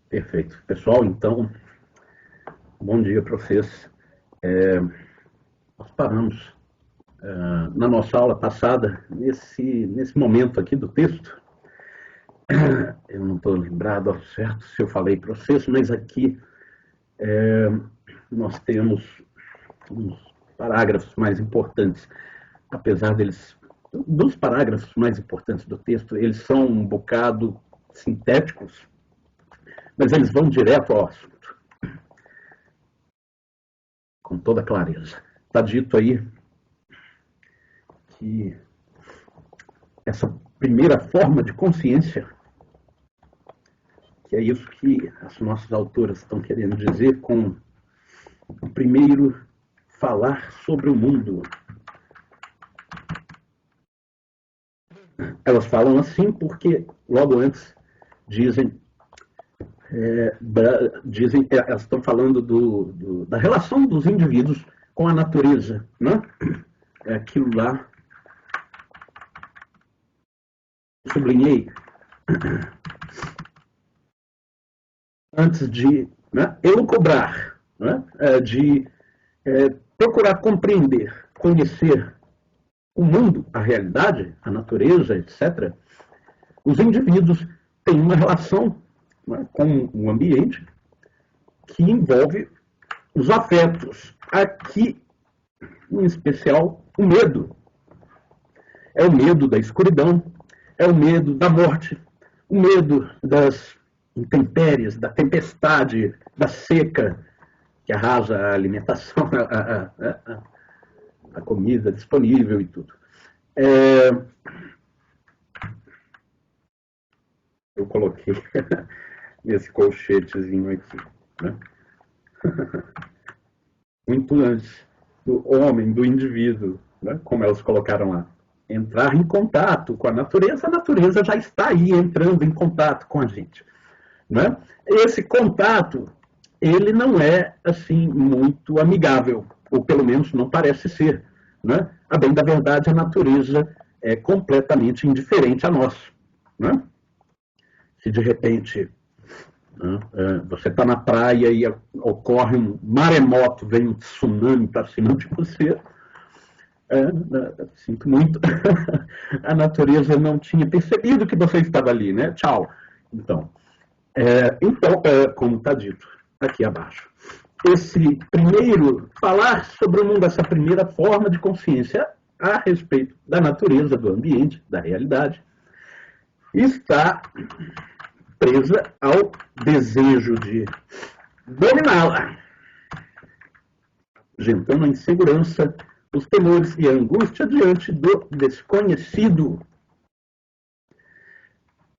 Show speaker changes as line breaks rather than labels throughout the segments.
Perfeito. Pessoal, então, bom dia para vocês. Nós paramos na nossa aula passada, nesse momento aqui do texto. Eu não estou lembrado ao certo se eu falei para vocês, mas aqui nós temos uns parágrafos mais importantes, apesar dos parágrafos mais importantes do texto, eles são um bocado sintéticos, mas eles vão direto ao assunto, com toda clareza. Está dito aí que essa primeira forma de consciência, que é isso que as nossas autoras estão querendo dizer com o primeiro falar sobre o mundo. Elas falam assim porque logo antes dizem, elas estão falando da relação dos indivíduos com a natureza, né? É aquilo lá que eu sublinhei antes de elucubrar, de procurar compreender, conhecer o mundo, a realidade, a natureza, etc. Os indivíduos têm uma relação com o ambiente que envolve os afetos. Aqui, em especial, o medo. É o medo da escuridão, é o medo da morte, o medo das intempéries, da tempestade, da seca, que arrasa a alimentação, a comida disponível e tudo. Eu coloquei nesse colchetezinho aqui, né? Muito antes do homem, do indivíduo, né? Como elas colocaram lá, entrar em contato com a natureza já está aí entrando em contato com a gente, né? Esse contato, ele não é assim muito amigável, ou pelo menos não parece ser, né? A bem da verdade, a natureza é completamente indiferente a nós, né? Se de repente você está na praia e ocorre um maremoto, vem um tsunami para cima de você, sinto muito, a natureza não tinha percebido que você estava ali, né? Tchau. Então, como está dito aqui abaixo, esse primeiro, falar sobre o mundo, essa primeira forma de consciência a respeito da natureza, do ambiente, da realidade, está presa ao desejo de dominá-la, apresentando a insegurança, os temores e a angústia diante do desconhecido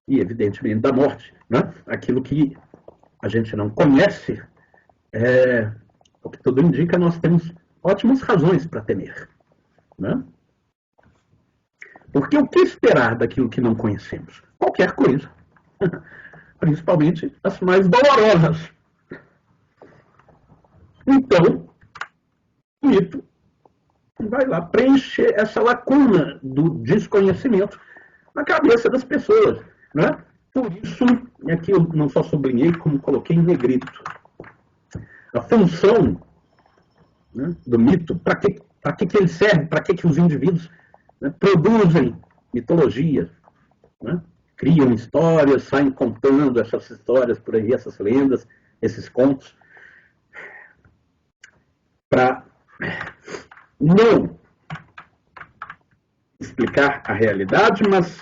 e, evidentemente, da morte, né? Aquilo que a gente não conhece, o que tudo indica, nós temos ótimas razões para temer, né? Porque o que esperar daquilo que não conhecemos? Qualquer coisa. Principalmente as mais dolorosas. Então, o mito vai lá preencher essa lacuna do desconhecimento na cabeça das pessoas, né? Por isso, aqui eu não só sublinhei, como coloquei em negrito. A função, né, do mito, para que ele serve, para que os indivíduos, né, produzem mitologias, né? Criam histórias, saem contando essas histórias por aí, essas lendas, esses contos, para não explicar a realidade, mas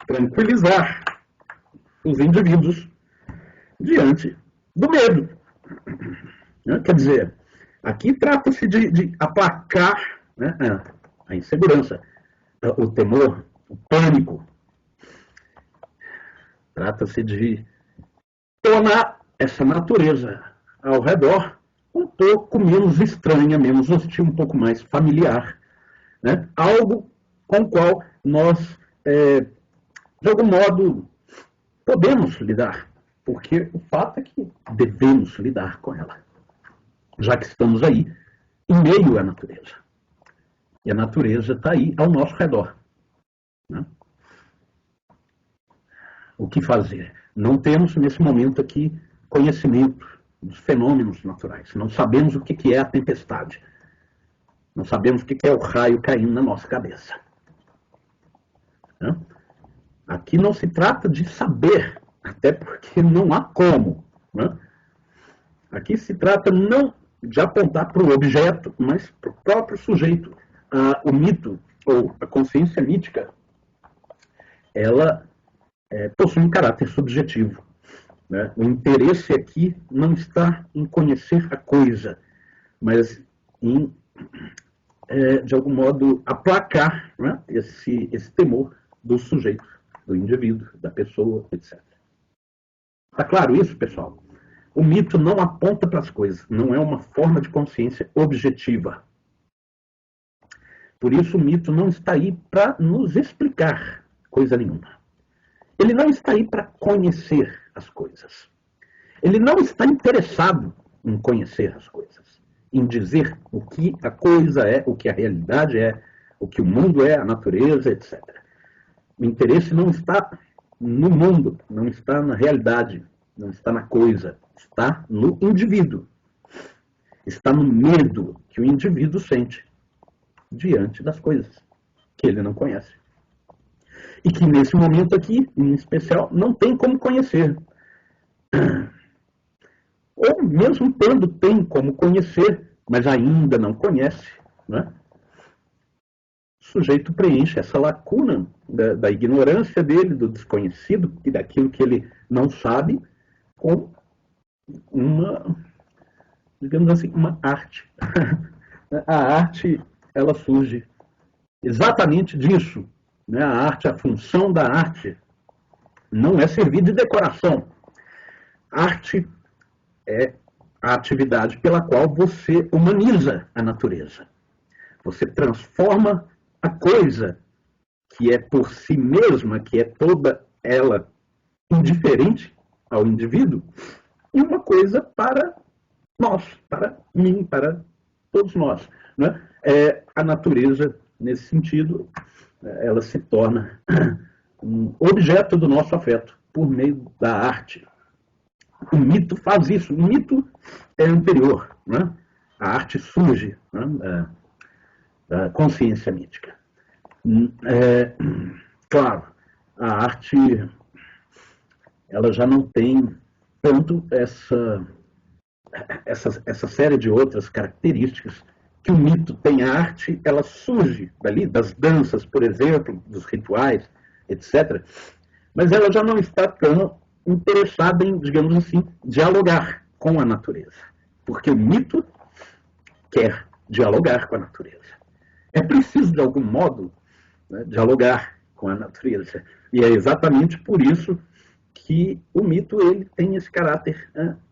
tranquilizar os indivíduos diante do medo. Quer dizer, aqui trata-se de aplacar, né, a insegurança, o temor, o pânico. Trata-se de tornar essa natureza ao redor um pouco menos estranha, menos hostil, um pouco mais familiar, né? Algo com o qual nós, de algum modo, podemos lidar, porque o fato é que devemos lidar com ela, já que estamos aí em meio à natureza. E a natureza está aí ao nosso redor, né? O que fazer? Não temos, nesse momento aqui, conhecimento dos fenômenos naturais. Não sabemos o que é a tempestade. Não sabemos o que é o raio caindo na nossa cabeça. Aqui não se trata de saber, até porque não há como. Aqui se trata não de apontar para o objeto, mas para o próprio sujeito. O mito, ou a consciência mítica, ela possui um caráter subjetivo. O interesse aqui não está em conhecer a coisa, mas em, de algum modo, aplacar esse temor do sujeito, do indivíduo, da pessoa, etc. Está claro isso, pessoal? O mito não aponta para as coisas, não é uma forma de consciência objetiva. Por isso o mito não está aí para nos explicar coisa nenhuma. Ele não está aí para conhecer as coisas. Ele não está interessado em conhecer as coisas, em dizer o que a coisa é, o que a realidade é, o que o mundo é, a natureza, etc. O interesse não está no mundo, não está na realidade, não está na coisa, está no indivíduo. Está no medo que o indivíduo sente diante das coisas que ele não conhece. E que nesse momento aqui, em especial, não tem como conhecer. Ou mesmo quando tem como conhecer, mas ainda não conhece, né? O sujeito preenche essa lacuna da ignorância dele, do desconhecido e daquilo que ele não sabe, com uma, digamos assim, uma arte. A arte, ela surge exatamente disso. Né? A arte, a função da arte não é servir de decoração. Arte é a atividade pela qual você humaniza a natureza. Você transforma a coisa que é por si mesma, que é toda ela indiferente ao indivíduo, em uma coisa para nós, para mim, para todos nós. Né? A natureza, nesse sentido, ela se torna um objeto do nosso afeto por meio da arte. O mito faz isso. O mito é anterior. Né? A arte surge, né, da consciência mítica. Claro, a arte ela já não tem tanto essa série de outras características que o mito tem. A arte, ela surge dali, das danças, por exemplo, dos rituais, etc. Mas ela já não está tão interessada em, digamos assim, dialogar com a natureza. Porque o mito quer dialogar com a natureza. É preciso, de algum modo, né, dialogar com a natureza. E é exatamente por isso que o mito ele tem esse caráter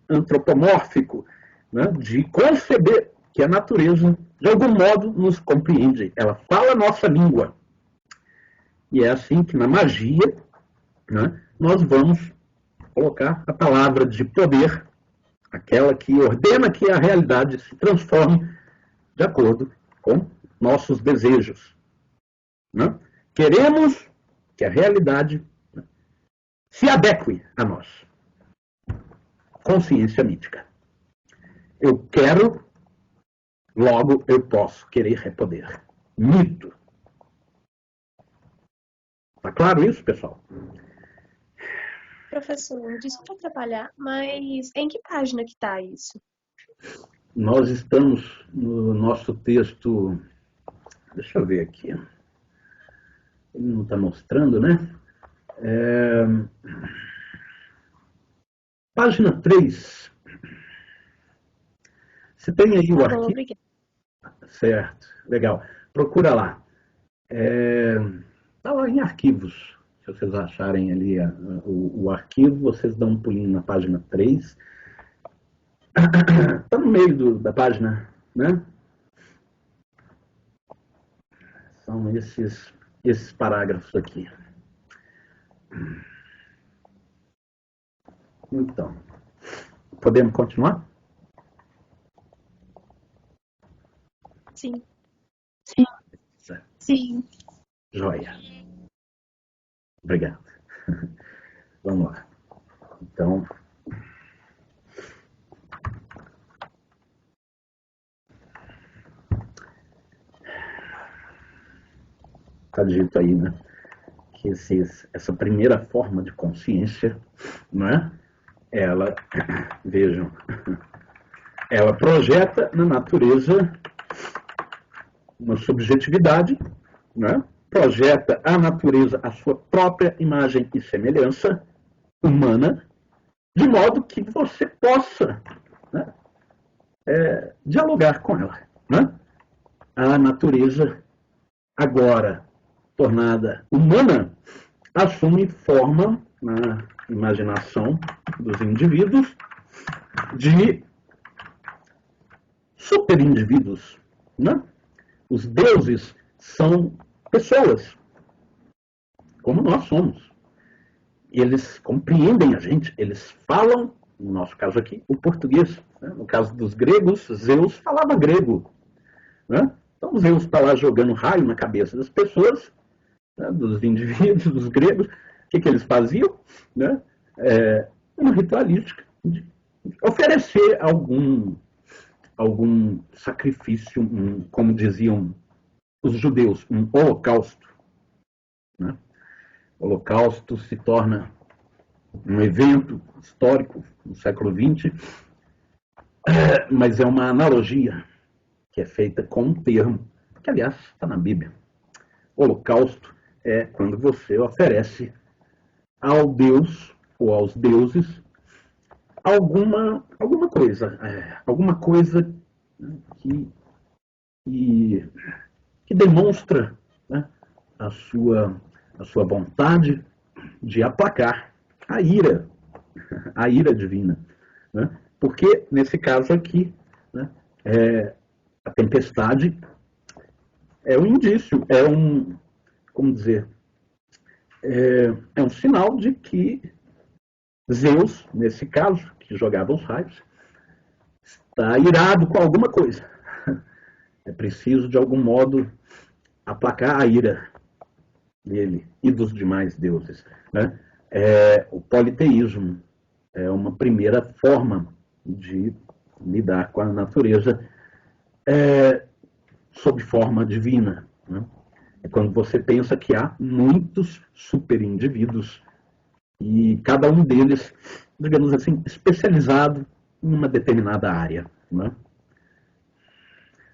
antropomórfico, né, de conceber que a natureza, de algum modo, nos compreende. Ela fala a nossa língua. E é assim que, na magia, né, nós vamos colocar a palavra de poder, aquela que ordena que a realidade se transforme de acordo com nossos desejos. Né? Queremos que a realidade se adeque a nós. Consciência mítica. Eu quero, logo eu posso. Querer é poder. Mito. Tá claro isso, pessoal?
Professor, desculpa atrapalhar, mas em que página que está isso?
Nós estamos no nosso texto. Deixa eu ver aqui. Ele não está mostrando, né? Página 3. Você tem aí o
Tá bom,
arquivo?
obrigada.
Certo, legal. Procura lá. Está lá em arquivos. Se vocês acharem ali o arquivo, vocês dão um pulinho na página 3. Está no meio da página, né? São esses parágrafos aqui. Então, podemos continuar?
Sim.
Certo.
Sim.
Joia. Obrigado. Vamos lá. Então, está dito aí, né, que essa primeira forma de consciência, não é? Ela, vejam, ela projeta na natureza uma subjetividade, né? Projeta à natureza a sua própria imagem e semelhança humana, de modo que você possa, né, dialogar com ela. Né? A natureza, agora tornada humana, assume forma na imaginação dos indivíduos de superindivíduos. Né? Os deuses são pessoas, como nós somos. Eles compreendem a gente, eles falam, no nosso caso aqui, o português. Né? No caso dos gregos, Zeus falava grego. Né? Então Zeus está lá jogando raio na cabeça das pessoas, né, dos indivíduos, dos gregos. O que eles faziam? Né? Uma ritualística de oferecer algum sacrifício, como diziam os judeus, um holocausto. Né? O holocausto se torna um evento histórico no século XX, mas é uma analogia que é feita com um termo, que aliás está na Bíblia. Holocausto é quando você oferece ao Deus ou aos deuses alguma coisa que demonstra, né, a sua vontade de aplacar a ira divina. Né? Porque, nesse caso aqui, né, a tempestade é um indício, é um sinal de que Zeus, nesse caso, que jogava os raios, está irado com alguma coisa. É preciso, de algum modo, aplacar a ira dele e dos demais deuses. Né? O politeísmo é uma primeira forma de lidar com a natureza sob forma divina. Né? É quando você pensa que há muitos superindivíduos e cada um deles, digamos assim, especializado em uma determinada área. Né?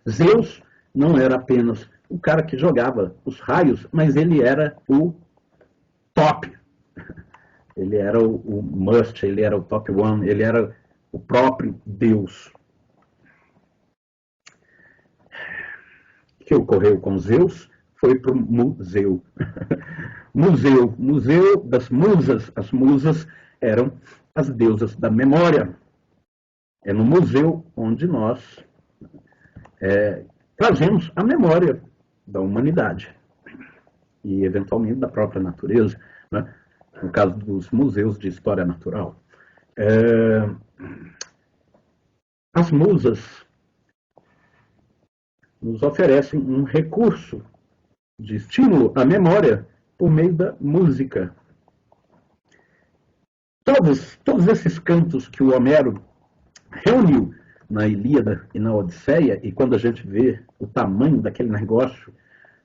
Zeus não era apenas o cara que jogava os raios, mas ele era o top. Ele era o must, ele era o top one, ele era o próprio Deus. O que ocorreu com Zeus foi para o museu. Museu das musas. As musas eram as deusas da memória. É no museu onde nós trazemos a memória da humanidade e, eventualmente, da própria natureza, né? No caso dos museus de história natural. As musas nos oferecem um recurso de estímulo à memória por meio da música. Todos esses cantos que o Homero reuniu na Ilíada e na Odisseia, e quando a gente vê o tamanho daquele negócio,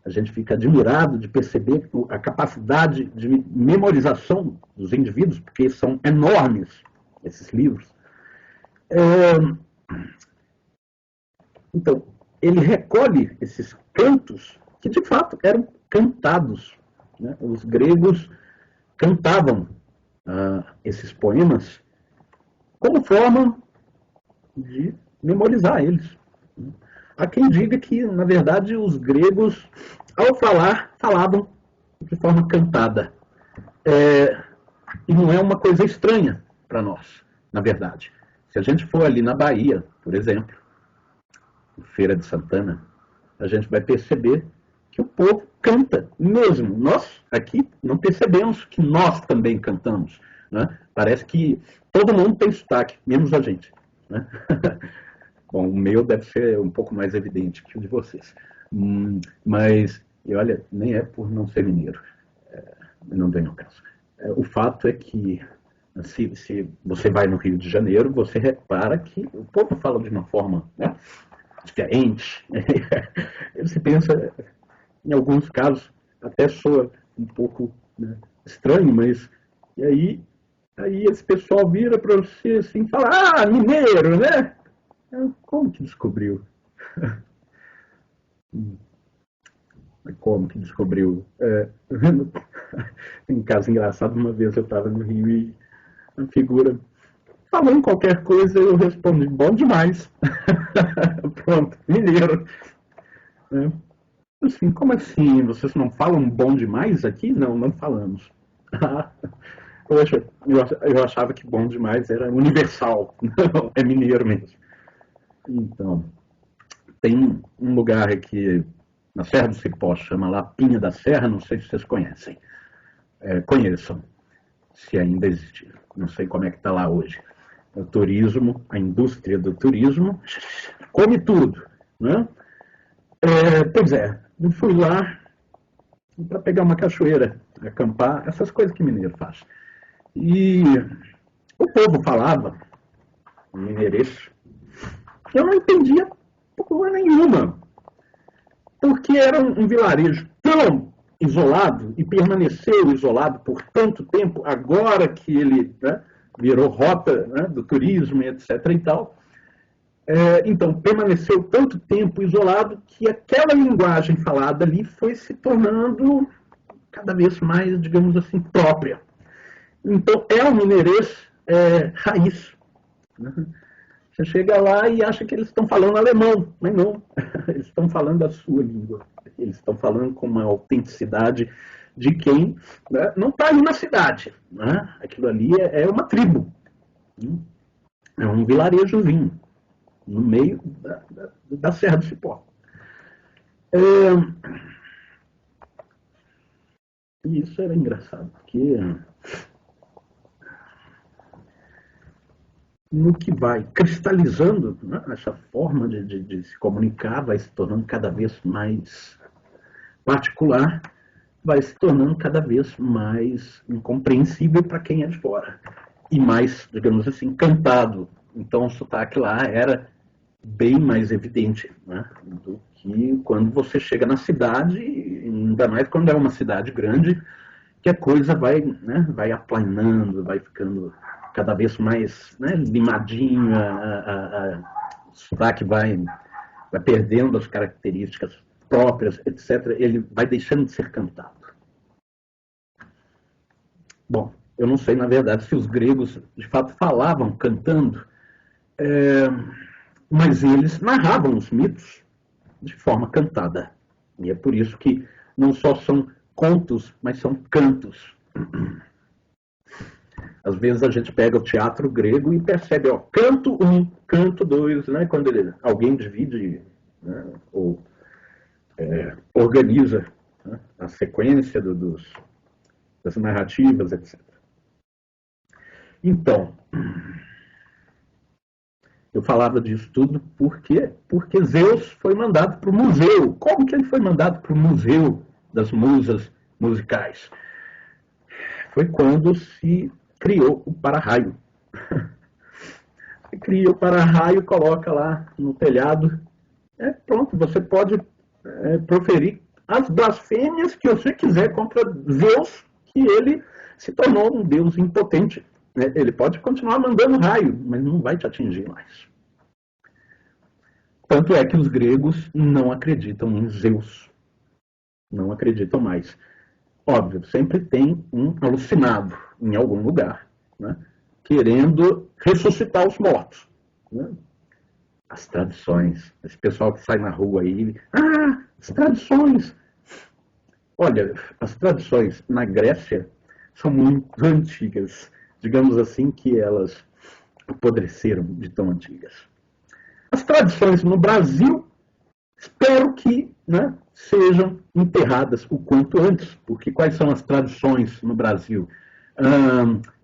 a gente fica admirado de perceber a capacidade de memorização dos indivíduos, porque são enormes esses livros. Então, ele recolhe esses cantos que, de fato, eram cantados. Né? Os gregos cantavam esses poemas como forma de memorizar eles. Há quem diga que, na verdade, os gregos, ao falar, falavam de forma cantada. E não é uma coisa estranha para nós, na verdade. Se a gente for ali na Bahia, por exemplo, Feira de Santana, a gente vai perceber que o povo canta mesmo. Nós, aqui, não percebemos que nós também cantamos. Né? Parece que todo mundo tem sotaque, menos a gente. Né? Bom, o meu deve ser um pouco mais evidente que o de vocês. Mas, e olha, nem é por não ser mineiro. Não vem ao caso. O fato é que Se você vai no Rio de Janeiro, você repara que o povo fala de uma forma, né, diferente. Você pensa, em alguns casos, até soa um pouco, né, estranho, mas e aí esse pessoal vira para você assim e fala, ah, mineiro, né? Como que descobriu? Como que descobriu? Em um caso engraçado, uma vez eu estava no Rio e a figura falou em qualquer coisa, eu respondi, bom demais. Pronto, mineiro. Né? Assim, como assim? Vocês não falam bom demais aqui? Não, não falamos. Poxa, eu achava que bom demais era universal. Não, é mineiro mesmo. Então, tem um lugar aqui na Serra do Cipó, chama Lapinha da Serra, não sei se vocês conhecem. Conheçam, se ainda existir. Não sei como é que está lá hoje. O turismo, a indústria do turismo, come tudo. Né? Pois é, eu fui lá para pegar uma cachoeira, acampar, essas coisas que mineiro faz. E o povo falava mineirês, eu não entendia porra nenhuma, porque era um vilarejo tão isolado e permaneceu isolado por tanto tempo, agora que ele, né, virou rota, né, do turismo, etc. e tal. Então, permaneceu tanto tempo isolado que aquela linguagem falada ali foi se tornando cada vez mais, digamos assim, própria. Então, é o mineirês raiz. Né? Você chega lá e acha que eles estão falando alemão, mas não. Eles estão falando a sua língua. Eles estão falando com uma autenticidade de quem, né, não está em uma cidade. Né? Aquilo ali é uma tribo. É um vilarejozinho no meio da Serra do Cipó. E isso era engraçado, porque no que vai cristalizando, né, essa forma de se comunicar vai se tornando cada vez mais particular, vai se tornando cada vez mais incompreensível para quem é de fora. E mais, digamos assim, cantado. Então o sotaque lá era bem mais evidente, né, do que quando você chega na cidade, ainda mais quando é uma cidade grande, que a coisa vai, né, vai aplanando, vai ficando cada vez mais, né, limadinho, o sotaque vai perdendo as características próprias, etc. Ele vai deixando de ser cantado. Bom, eu não sei, na verdade, se os gregos de fato falavam cantando, mas eles narravam os mitos de forma cantada. E é por isso que não só são contos, mas são cantos. Às vezes a gente pega o teatro grego e percebe, ó, canto 1, canto 2, né, quando alguém divide, né, ou organiza, né, a sequência das narrativas, etc. Então, eu falava disso tudo porque Zeus foi mandado para o museu. Como que ele foi mandado para o museu das musas musicais? Foi quando se criou o para-raio. Você cria o para-raio, coloca lá no telhado. Pronto, você pode proferir as blasfêmias que você quiser contra Zeus, que ele se tornou um deus impotente. Ele pode continuar mandando raio, mas não vai te atingir mais. Tanto é que os gregos não acreditam em Zeus. Não acreditam mais. Óbvio, sempre tem um alucinado em algum lugar, né, querendo ressuscitar os mortos. Né? As tradições, esse pessoal que sai na rua aí, as tradições. Olha, as tradições na Grécia são muito antigas. Digamos assim que elas apodreceram de tão antigas. As tradições no Brasil, espero que, né, sejam enterradas o quanto antes, porque quais são as tradições no Brasil?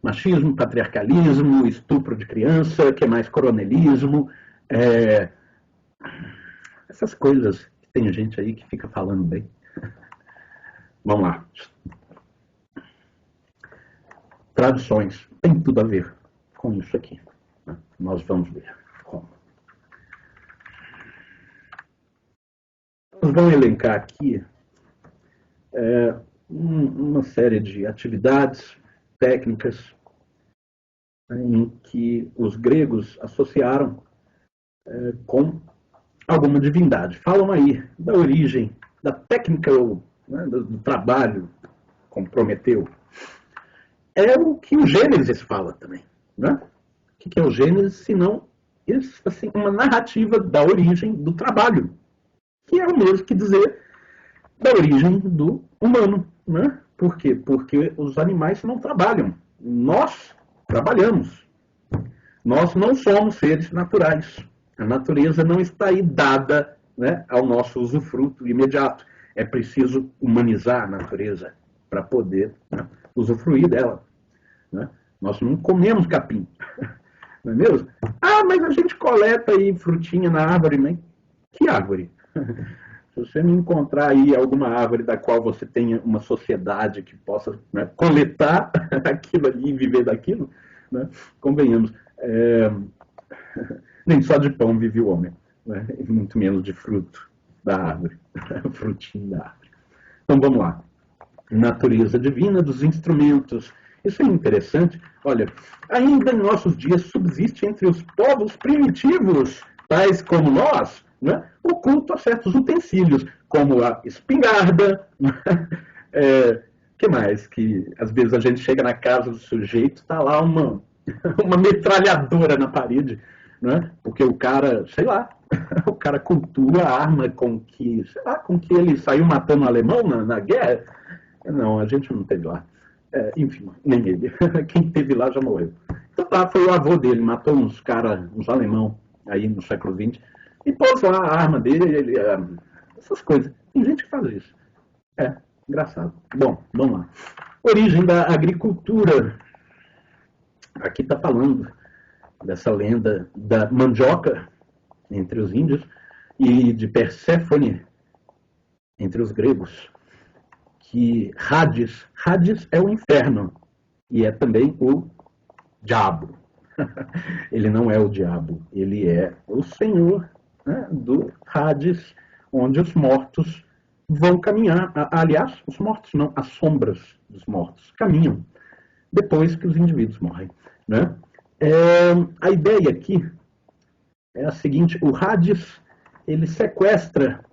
Machismo, patriarcalismo, estupro de criança, que é mais coronelismo, essas coisas que tem gente aí que fica falando bem. Vamos lá. tradições. Tem tudo a ver com isso aqui. Né? Nós vamos ver como. Nós vamos elencar aqui uma série de atividades, técnicas, em que os gregos associaram com alguma divindade. Falam aí da origem, da técnica, né, do trabalho com Prometeu. É o que o Gênesis fala também. Né? O que é o Gênesis, senão assim, uma narrativa da origem do trabalho, que é o mesmo que dizer da origem do humano. Né? Por quê? Porque os animais não trabalham. Nós trabalhamos. Nós não somos seres naturais. A natureza não está aí dada, né, ao nosso usufruto imediato. É preciso humanizar a natureza para poder, né, usufruir dela. Né? Nós não comemos capim. Não é mesmo? Ah, mas a gente coleta aí frutinha na árvore. Mas que árvore? Se você não encontrar aí alguma árvore da qual você tenha uma sociedade que possa, né, coletar aquilo ali e viver daquilo, né, convenhamos, nem só de pão vive o homem, né, e muito menos de fruto da árvore, frutinho da árvore. Então vamos lá. Natureza divina dos instrumentos. Isso é interessante. Olha, ainda em nossos dias subsiste entre os povos primitivos, tais como nós, né, o culto a certos utensílios, como a espingarda, que mais? Que às vezes a gente chega na casa do sujeito, está lá uma metralhadora na parede, né, porque o cara, sei lá, o cara cultua a arma com que, sei lá, com que ele saiu matando o alemão na guerra. Não, a gente não teve lá. Enfim, nem ele. Quem teve lá já morreu. Então tá, foi o avô dele, matou uns caras, uns alemão, aí no século XX, e pôs lá a arma dele, essas coisas. Tem gente que faz isso. Engraçado. Bom, vamos lá. Origem da agricultura. Aqui está falando dessa lenda da mandioca entre os índios e de Perséfone entre os gregos. Que Hades é o inferno e é também o diabo. Ele não é o diabo, ele é o senhor, né, do Hades, onde os mortos vão caminhar. Aliás, os mortos não, as sombras dos mortos caminham depois que os indivíduos morrem. Né? A ideia aqui é a seguinte: o Hades, ele sequestra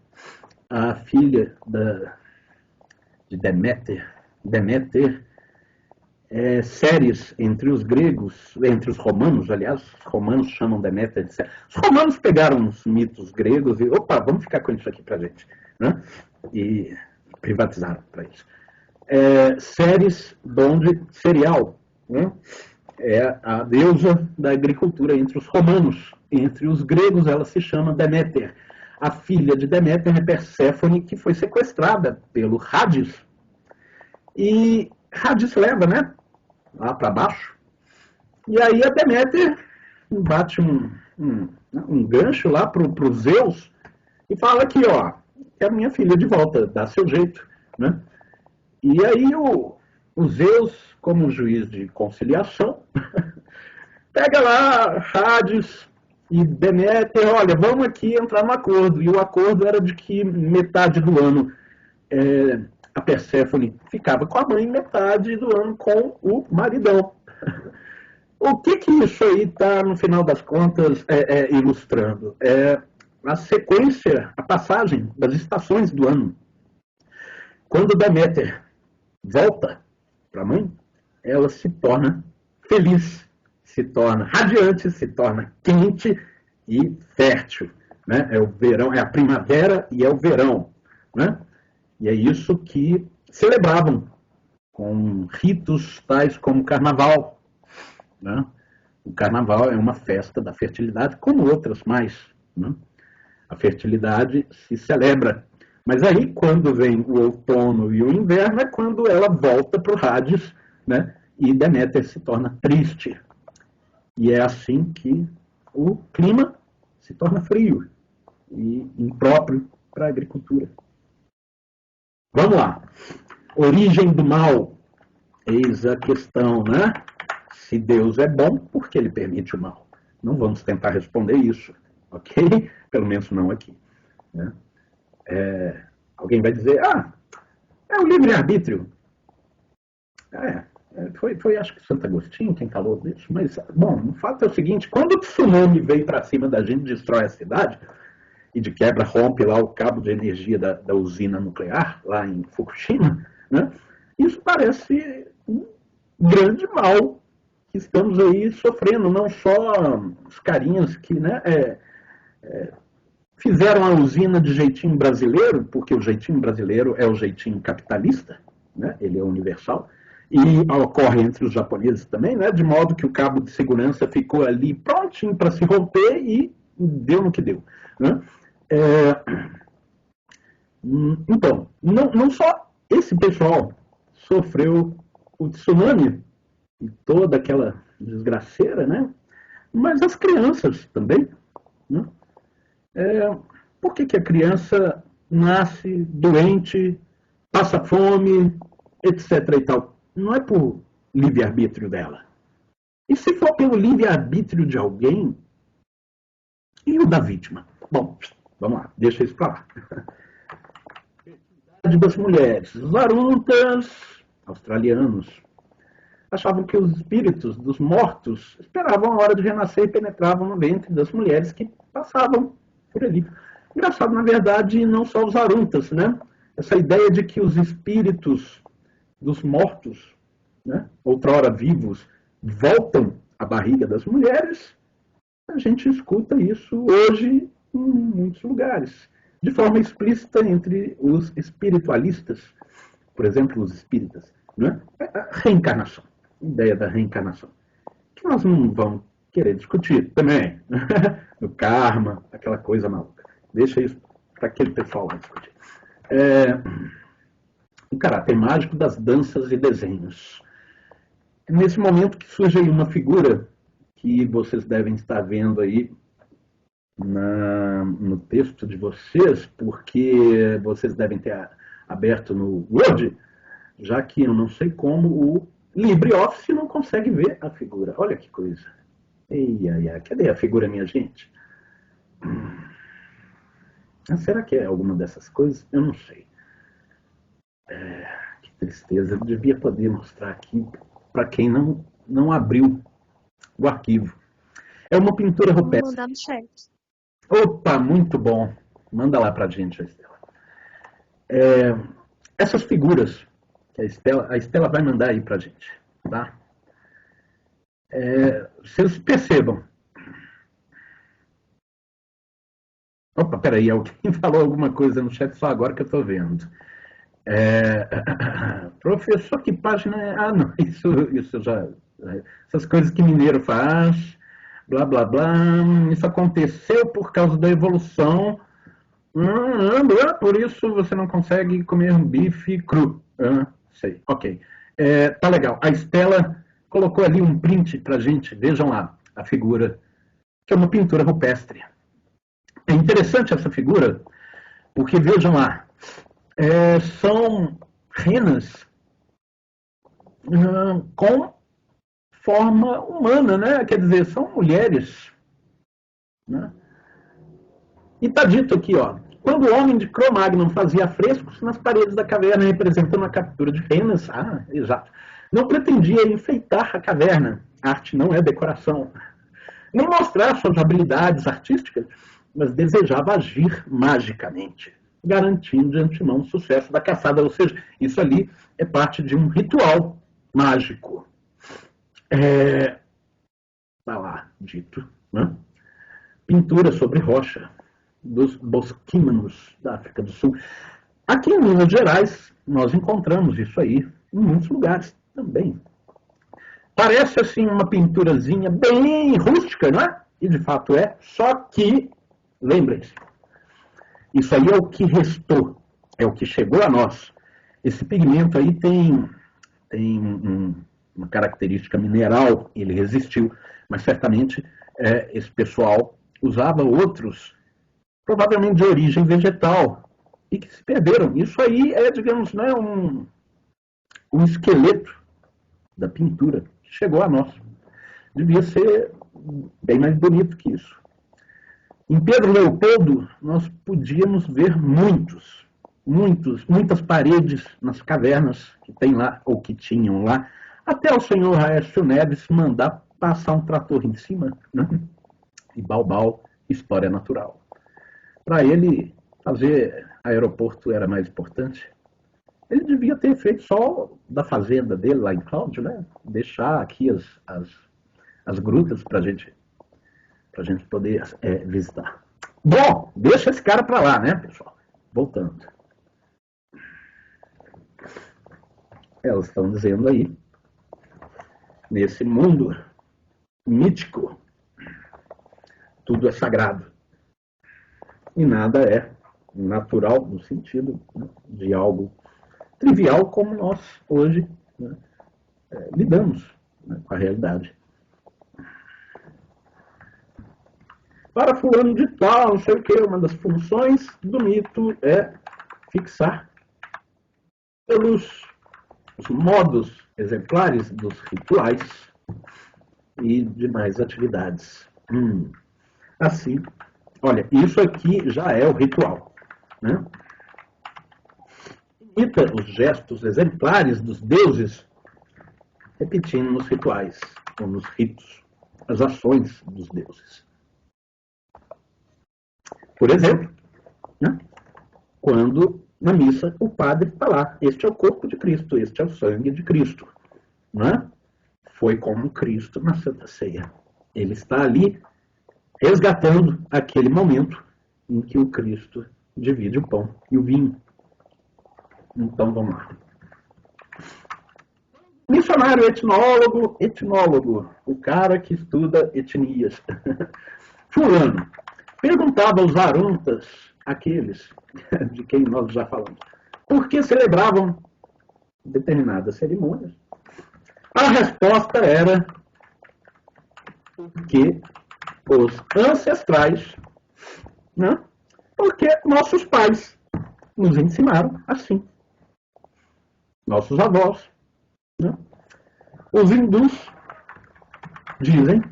a filha de Deméter. Deméter Ceres entre os gregos, entre os romanos, aliás, os romanos chamam Deméter de Ceres. Os romanos pegaram os mitos gregos e, opa, vamos ficar com isso aqui pra gente. Né? E privatizaram para isso. Ceres, donde cereal, né? É a deusa da agricultura entre os romanos. Entre os gregos ela se chama Deméter. A filha de Deméter é Perséfone, que foi sequestrada pelo Hades. E Hades leva, né, lá para baixo. E aí a Deméter bate um gancho lá pro Zeus e fala aqui, ó, quero minha filha de volta, dá seu jeito, né? E aí o Zeus, como juiz de conciliação, pega lá Hades e Deméter, olha, vamos aqui entrar no acordo. E o acordo era de que metade do ano a Perséfone ficava com a mãe, metade do ano com o maridão. O que isso aí está, no final das contas, ilustrando? A sequência, a passagem das estações do ano. Quando Deméter volta para a mãe, ela se torna feliz, se torna radiante, se torna quente e fértil. Né? É o verão, é a primavera e é o verão. Né? E é isso que celebravam com ritos tais como o carnaval. Né? O carnaval é uma festa da fertilidade, como outras mais. Né? A fertilidade se celebra. Mas aí, quando vem o outono e o inverno, é quando ela volta para o Hades, né? E Deméter se torna triste. E é assim que o clima se torna frio e impróprio para a agricultura. Vamos lá. Origem do mal. Eis a questão, né? Se Deus é bom, por que ele permite o mal? Não vamos tentar responder isso, ok? Pelo menos não aqui. Né? Alguém vai dizer, é o livre-arbítrio. Foi, acho que Santo Agostinho quem falou disso, mas, bom, o fato é o seguinte, quando o tsunami veio para cima da gente, destrói a cidade, e de quebra rompe lá o cabo de energia da usina nuclear, lá em Fukushima, né? Isso parece um grande mal que estamos aí sofrendo, não só os carinhas que, né, fizeram a usina de jeitinho brasileiro, porque o jeitinho brasileiro é o jeitinho capitalista, né? Ele é universal, e ocorre entre os japoneses também, né? De modo que o cabo de segurança ficou ali prontinho para se romper e deu no que deu. Né? Então, não só esse pessoal sofreu o tsunami e toda aquela desgraceira, né? Mas as crianças também. Né? Por que a criança nasce doente, passa fome, etc. e tal? Não é por livre-arbítrio dela. E se for pelo livre-arbítrio de alguém, e o da vítima? Bom, vamos lá, deixa isso para lá. Das mulheres. Os Varuntas, australianos, achavam que os espíritos dos mortos esperavam a hora de renascer e penetravam no ventre das mulheres que passavam por ali. Engraçado, na verdade, não só os Varuntas, né? Essa ideia de que os espíritos dos mortos, né, outrora vivos, voltam à barriga das mulheres, a gente escuta isso hoje em muitos lugares, de forma explícita entre os espiritualistas, por exemplo, os espíritas. Né? A reencarnação, a ideia da reencarnação, que nós não vamos querer discutir também, o karma, aquela coisa maluca. Deixa isso para aquele pessoal lá discutir. O caráter mágico das danças e desenhos. É nesse momento que surge aí uma figura que vocês devem estar vendo aí no texto de vocês, porque vocês devem ter aberto no Word, já que eu não sei como o LibreOffice não consegue ver a figura. Olha que coisa. Cadê a figura, minha gente? Será que é alguma dessas coisas? Eu não sei. Que tristeza. Eu devia poder mostrar aqui para quem não abriu o arquivo. É uma pintura rupestre.
Vou mandar no chat.
Opa, muito bom. Manda lá pra gente, a Estela. Essas figuras que a Estela vai mandar aí pra gente, tá? Vocês percebam. Opa, peraí, alguém falou alguma coisa no chat só agora que eu tô vendo. Professor, que página é? Não, isso já... Essas coisas que mineiro faz, blá, blá, blá. Isso aconteceu por causa da evolução. Por isso você não consegue comer bife cru. Sei, ok. Tá legal. A Estela colocou ali um print pra gente. Vejam lá a figura, que é uma pintura rupestre. É interessante essa figura, porque vejam lá, são renas com forma humana, né? Quer dizer, são mulheres. Né? E está dito aqui, ó, quando o homem de Cro-Magnon fazia frescos nas paredes da caverna representando a captura de renas, exato, não pretendia enfeitar a caverna, a arte não é decoração, nem mostrar suas habilidades artísticas, mas desejava agir magicamente, garantindo de antemão o sucesso da caçada, ou seja, isso ali é parte de um ritual mágico. Está lá dito, né? Pintura sobre rocha dos bosquímanos da África do Sul. Aqui em Minas Gerais, nós encontramos isso aí em muitos lugares também. Parece assim uma pinturazinha bem rústica, não é? E de fato é, só que, lembrem-se, isso aí é o que restou, é o que chegou a nós. Esse pigmento aí tem uma característica mineral, ele resistiu, mas certamente esse pessoal usava outros, provavelmente de origem vegetal, e que se perderam. Isso aí é, digamos, né, um esqueleto da pintura que chegou a nós. Devia ser bem mais bonito que isso. Em Pedro Leopoldo, nós podíamos ver muitas paredes nas cavernas que tem lá, ou que tinham lá, até o senhor Aécio Neves mandar passar um trator em cima, né? E Baubau, história natural. Para ele, fazer aeroporto era mais importante. Ele devia ter feito só da fazenda dele lá em Cláudio, né? Deixar aqui as grutas para a gente poder visitar. Bom, deixa esse cara para lá, né, pessoal? Voltando. Elas estão dizendo aí, nesse mundo mítico, tudo é sagrado. E nada é natural no sentido, né, de algo trivial como nós hoje, né, lidamos, né, com a realidade. Para fulano de tal, não sei o que, uma das funções do mito é fixar pelos os modos exemplares dos rituais e demais atividades. Assim, olha, isso aqui já é o ritual, né? Imita os gestos exemplares dos deuses, repetindo nos rituais, ou nos ritos, as ações dos deuses. Por exemplo, né, quando na missa o padre está lá, este é o corpo de Cristo, este é o sangue de Cristo. Né? Foi como Cristo na Santa Ceia. Ele está ali resgatando aquele momento em que o Cristo divide o pão e o vinho. Então vamos lá. Missionário etnólogo, o cara que estuda etnias. Fulano perguntava aos aruntas, aqueles de quem nós já falamos, por que celebravam determinadas cerimônias. A resposta era porque os ancestrais, né? Porque nossos pais nos ensinaram assim. Nossos avós. Né? Os hindus dizem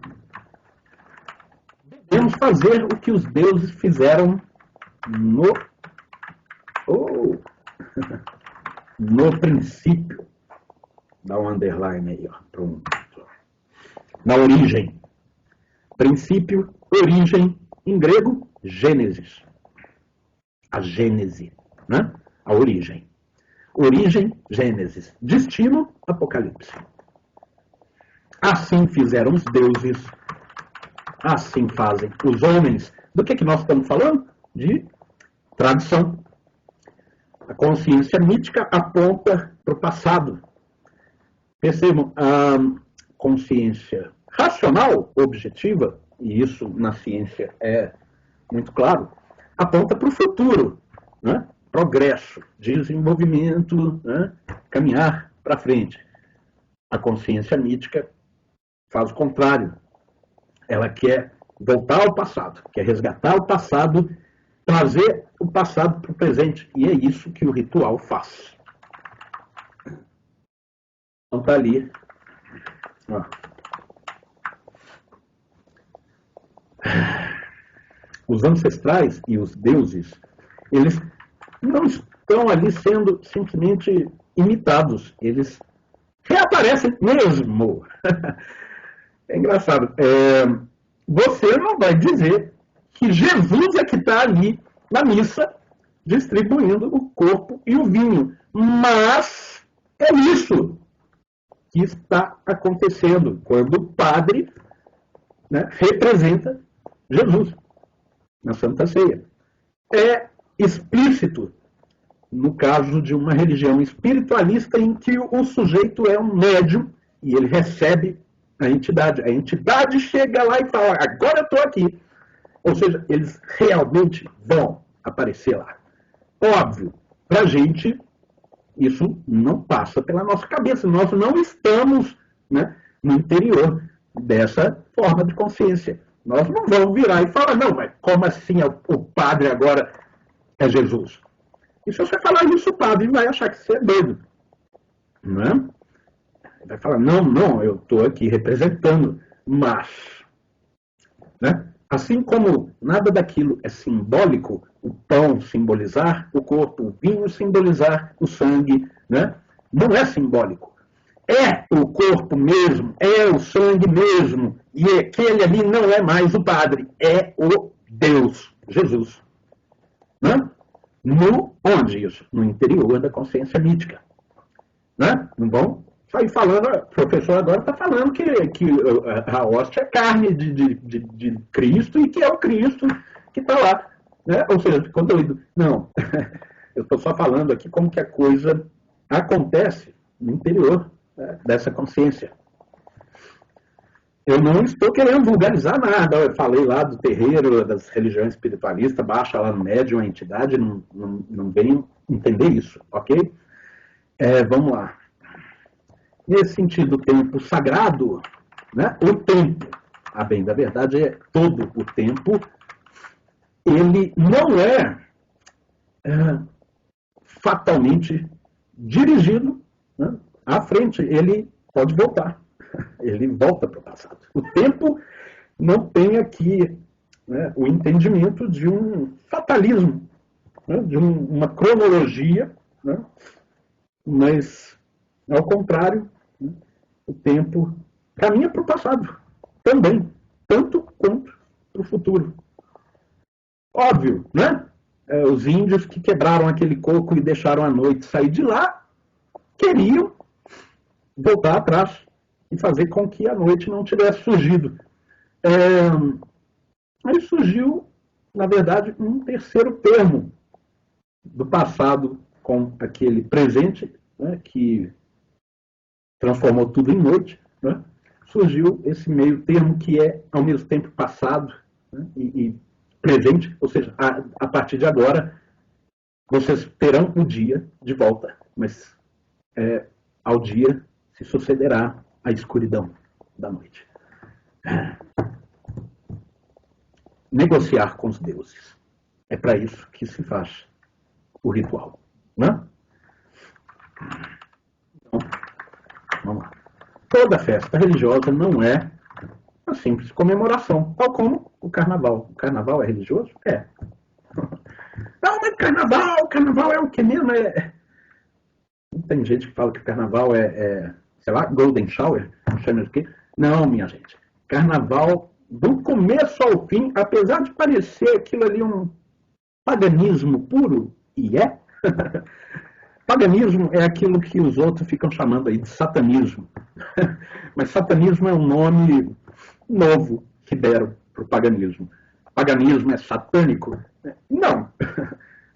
devemos fazer o que os deuses fizeram no princípio. Dá um underline aí, ó. Pronto. Na origem. Princípio, origem, em grego, gênesis. A gênese, né? A origem. Origem, gênesis. Destino, apocalipse. Assim fizeram os deuses, assim fazem os homens. Do que nós estamos falando? De tradição. A consciência mítica aponta para o passado. Percebam, a consciência racional, objetiva, e isso na ciência é muito claro, aponta para o futuro, né? Progresso, desenvolvimento, né? Caminhar para frente. A consciência mítica faz o contrário. Ela quer voltar ao passado, quer resgatar o passado, trazer o passado para o presente. E é isso que o ritual faz. Então está ali. Ó. Os ancestrais e os deuses, eles não estão ali sendo simplesmente imitados. Eles reaparecem mesmo. É engraçado. Você não vai dizer que Jesus é que está ali na missa distribuindo o corpo e o vinho. Mas é isso que está acontecendo quando o padre, né, representa Jesus na Santa Ceia. É explícito no caso de uma religião espiritualista em que o sujeito é um médium e ele recebe a entidade. A entidade chega lá e fala, agora eu estou aqui. Ou seja, eles realmente vão aparecer lá. Óbvio, para a gente, isso não passa pela nossa cabeça. Nós não estamos, né, no interior dessa forma de consciência. Nós não vamos virar e falar, não, mas como assim o padre agora é Jesus? E se você falar isso, o padre vai achar que você é doido. Não é? vai falar, não, eu estou aqui representando, mas, né? Assim como nada daquilo é simbólico, o pão simbolizar o corpo, o vinho simbolizar o sangue, né? Não é simbólico. É o corpo mesmo, é o sangue mesmo, e aquele ali não é mais o Padre, é o Deus, Jesus. Né? Onde isso? No interior da consciência mítica. Né? Não vão sair falando, o professor agora está falando que a hóstia é carne de Cristo e que é o Cristo que está lá. Né? Ou seja, ficou doido. Não, eu estou só falando aqui como que a coisa acontece no interior dessa consciência. Eu não estou querendo vulgarizar nada. Eu falei lá do terreiro, das religiões espiritualistas, baixa lá no médium, a entidade, não vem entender isso, ok? Vamos lá. Nesse sentido, o tempo sagrado, né? O tempo, a bem da verdade, é todo o tempo, ele não é fatalmente dirigido, né, à frente, ele pode voltar. Ele volta para o passado. O tempo não tem aqui, né, o entendimento de um fatalismo, né, de uma cronologia, né, mas, ao contrário, né, o tempo caminha para o passado também, tanto quanto para o futuro. Óbvio, né? Os índios que quebraram aquele coco e deixaram a noite sair de lá, queriam voltar atrás e fazer com que a noite não tivesse surgido. Aí surgiu, na verdade, um terceiro termo do passado com aquele presente, né, que transformou tudo em noite. Né? Surgiu esse meio termo que é, ao mesmo tempo, passado, né, e presente, ou seja, a partir de agora, vocês terão o dia de volta, mas ao dia se sucederá a escuridão da noite. Negociar com os deuses. É para isso que se faz o ritual. Né? Então, vamos lá. Toda festa religiosa não é uma simples comemoração, tal como o carnaval. O carnaval é religioso? É. Não, mas carnaval é o que mesmo? Tem gente que fala que o carnaval sei lá, golden shower, não sei mais o quê. Não, minha gente. Carnaval, do começo ao fim, apesar de parecer aquilo ali um paganismo puro, e é, paganismo é aquilo que os outros ficam chamando aí de satanismo. Mas satanismo é um nome novo que deram para o paganismo. Paganismo é satânico? Não.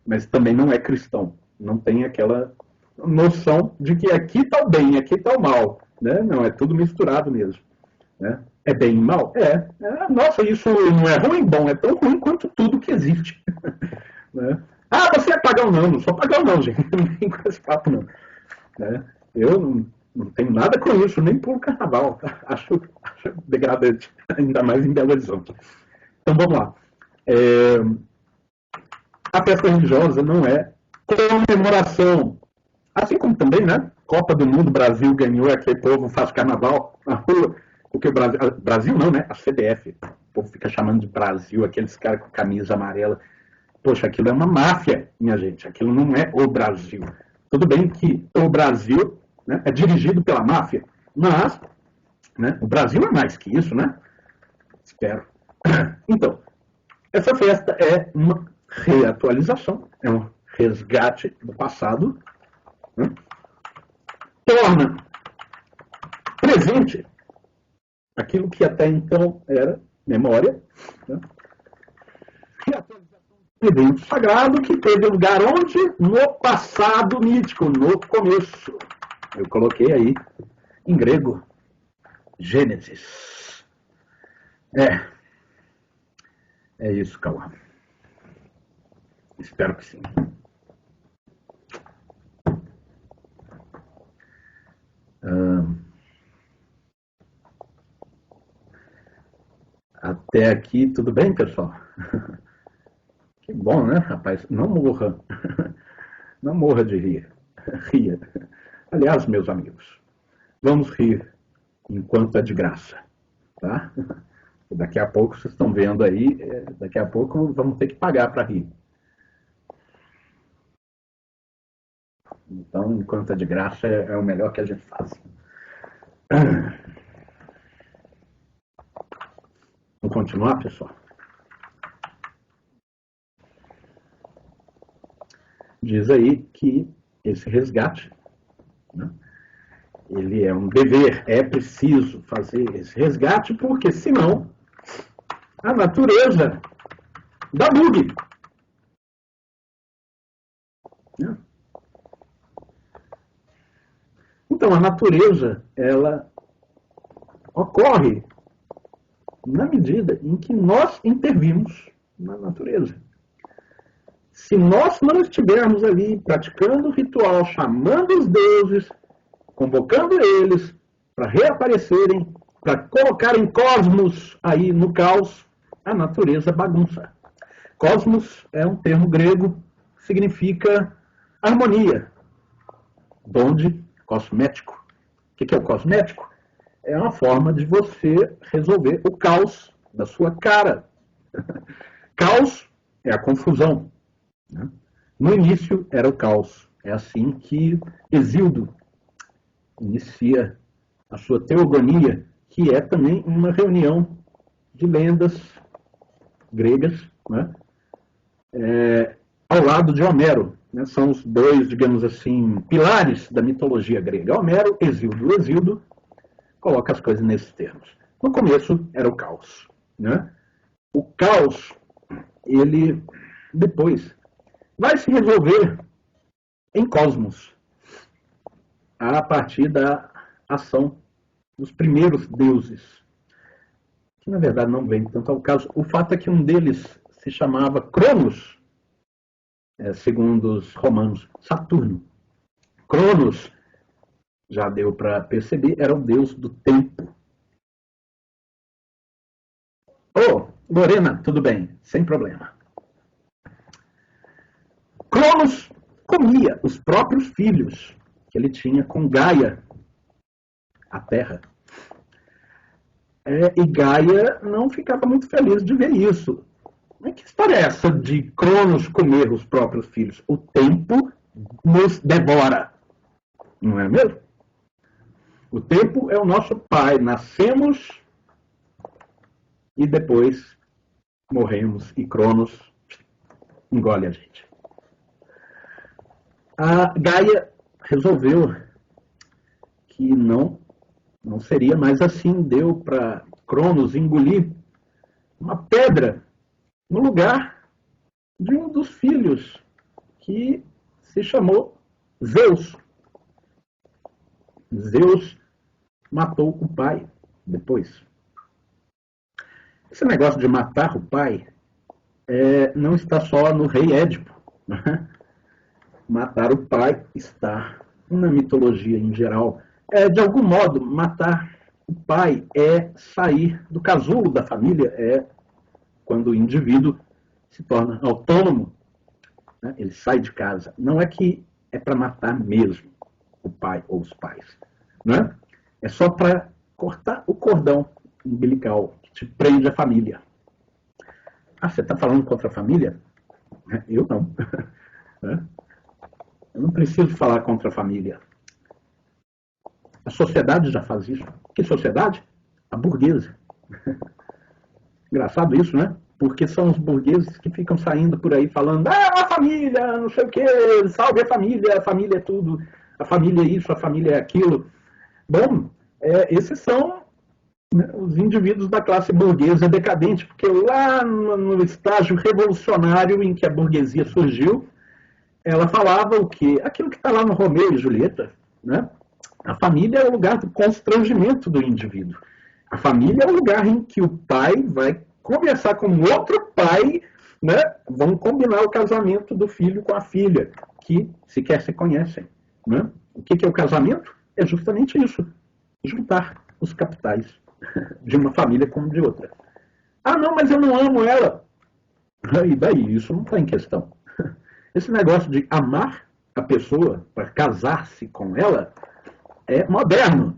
Mas também não é cristão. Não tem aquela noção de que aqui está o bem, aqui está o mal. Né? Não, é tudo misturado mesmo. Né? É bem e mal? Nossa, isso não é ruim? Bom, é tão ruim quanto tudo que existe. Né? Ah, você é pagão? Não sou pagão não, gente. Não tem com esse papo não. Né? Eu não tenho nada com isso, nem por carnaval. Acho degradante, ainda mais em Belo Horizonte. Então vamos lá. A festa religiosa não é comemoração. Assim como também, né? Copa do Mundo, Brasil ganhou, aquele povo faz carnaval na rua. Porque o Brasil não, né? A CBF. O povo fica chamando de Brasil, aqueles caras com camisa amarela. Poxa, aquilo é uma máfia, minha gente. Aquilo não é o Brasil. Tudo bem que o Brasil, né, é dirigido pela máfia, mas, né, o Brasil é mais que isso, né? Espero. Então, essa festa é uma reatualização, é um resgate do passado, né? Torna presente aquilo que até então era memória, né? Reatualização do evento sagrado que teve lugar onde? No passado mítico, no começo. Eu coloquei aí, em grego, Gênesis. É isso, Cauã. Espero que sim. Até aqui, tudo bem, pessoal? Que bom, né, rapaz? Não morra. Não morra de rir. Ria. Aliás, meus amigos, Vamos rir enquanto é de graça, tá? Daqui a pouco, vocês estão vendo aí, daqui a pouco vamos ter que pagar para rir. Então, enquanto é de graça, é o melhor que a gente faz. Vamos continuar, pessoal? Diz aí que esse resgate, né, ele é um dever, é preciso fazer esse resgate, porque senão a natureza dá bug. Né? Então, a natureza, ela ocorre na medida em que nós intervimos na natureza. Se nós não estivermos ali praticando o ritual, chamando os deuses, convocando eles para reaparecerem, para colocarem cosmos aí no caos, a natureza bagunça. Cosmos é um termo grego que significa harmonia, donde cosmético. O que é o cosmético? É uma forma de você resolver o caos da sua cara. Caos é a confusão. Né? No início era o caos. É assim que Hesíodo inicia a sua teogonia, que é também uma reunião de lendas gregas, né? Ao lado de Homero. Né? São os dois, digamos assim, pilares da mitologia grega. Homero, Hesíodo. O Hesíodo coloca as coisas nesses termos. No começo era o caos. Né? O caos, ele depois vai se resolver em cosmos, a partir da ação dos primeiros deuses, que na verdade não vem tanto ao caso. O fato é que um deles se chamava Cronos, segundo os romanos, Saturno. Cronos, já deu para perceber, era o deus do tempo. Oh, Lorena, tudo bem, sem problema. Cronos comia os próprios filhos que ele tinha com Gaia, a Terra. E Gaia não ficava muito feliz de ver isso. Mas que história é essa de Cronos comer os próprios filhos? O tempo nos devora. Não é mesmo? O tempo é o nosso pai. Nascemos e depois morremos. E Cronos engole a gente. A Gaia resolveu que não seria mais assim. Deu para Cronos engolir uma pedra no lugar de um dos filhos, que se chamou Zeus. Zeus matou o pai depois. Esse negócio de matar o pai não está só no rei Édipo. Né? Matar o pai está na mitologia em geral. De algum modo, matar o pai é sair do casulo da família, quando o indivíduo se torna autônomo, né? Ele sai de casa. Não é que é para matar mesmo o pai ou os pais. Né? É só para cortar o cordão umbilical que te prende à família. Ah, você está falando contra a família? Eu não. Eu não preciso falar contra a família. A sociedade já faz isso. Que sociedade? A burguesa. Engraçado isso, né? Porque são os burgueses que ficam saindo por aí falando: a família, não sei o quê, salve a família é tudo, a família é isso, a família é aquilo. Bom, esses são, né, os indivíduos da classe burguesa decadente, porque lá no estágio revolucionário em que a burguesia surgiu, ela falava o quê? Aquilo que está lá no Romeu e Julieta, né? A família é o lugar do constrangimento do indivíduo. A família é o lugar em que o pai vai conversar com outro pai, né? Vão combinar o casamento do filho com a filha, que sequer se conhecem. Né? O que é o casamento? É justamente isso. Juntar os capitais de uma família com de outra. Ah, não, mas eu não amo ela. E daí? Isso não está em questão. Esse negócio de amar a pessoa para casar-se com ela é moderno.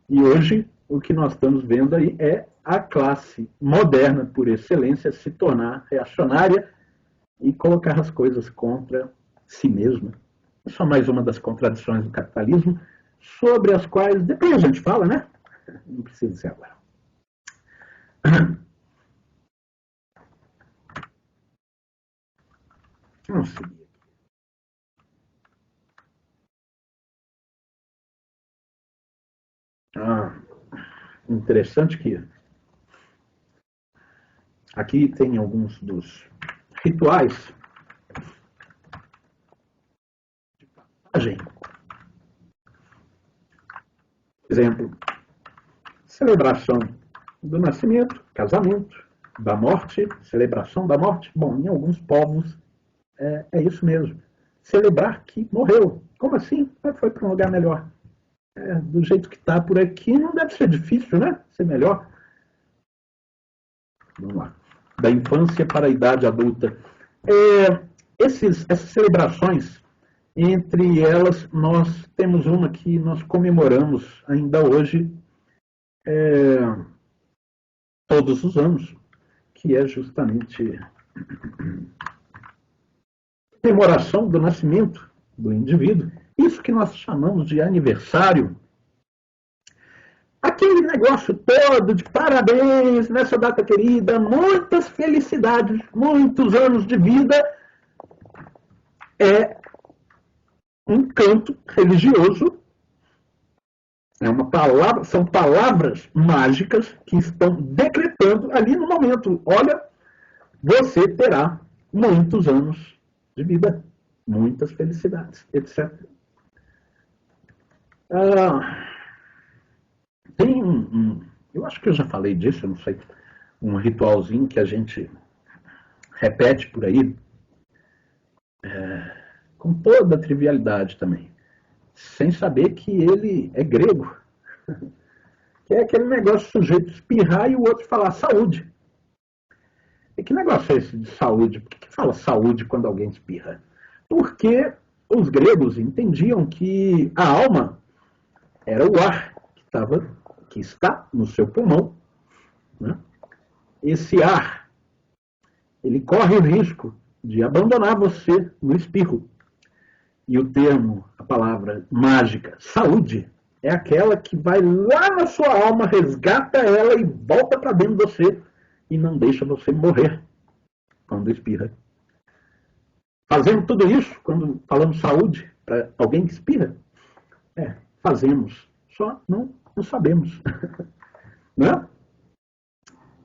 E hoje, o que nós estamos vendo aí é a classe moderna, por excelência, se tornar reacionária e colocar as coisas contra si mesma. É só mais uma das contradições do capitalismo, sobre as quais depois a gente fala, né? Não precisa ser agora. Vamos seguir. Interessante que aqui tem alguns dos rituais de passagem. Por exemplo, celebração do nascimento, casamento, da morte, celebração da morte. Bom, em alguns povos é isso mesmo. Celebrar que morreu. Como assim? Foi para um lugar melhor. Do jeito que está por aqui, não deve ser difícil, né? Ser melhor. Vamos lá. Da infância para a idade adulta. Essas celebrações, entre elas, nós temos uma que nós comemoramos ainda hoje, todos os anos, que é justamente a comemoração do nascimento do indivíduo. Isso que nós chamamos de aniversário. Aquele negócio todo de parabéns nessa data querida, muitas felicidades, muitos anos de vida, é um canto religioso, são palavras mágicas que estão decretando ali no momento. Olha, você terá muitos anos de vida, muitas felicidades, etc. Tem eu acho que eu já falei disso, eu não sei, um ritualzinho que a gente repete por aí, com toda trivialidade também, sem saber que ele é grego. Que é aquele negócio do sujeito espirrar e o outro falar saúde. E que negócio é esse de saúde? Por que fala saúde quando alguém espirra? Porque os gregos entendiam que a alma era o ar que está no seu pulmão. Né? Esse ar, ele corre o risco de abandonar você no espirro. E o termo, a palavra mágica, saúde, é aquela que vai lá na sua alma, resgata ela e volta para dentro de você e não deixa você morrer quando espirra. Fazendo tudo isso, quando falamos saúde, para alguém que espirra, fazemos, só não sabemos. Né?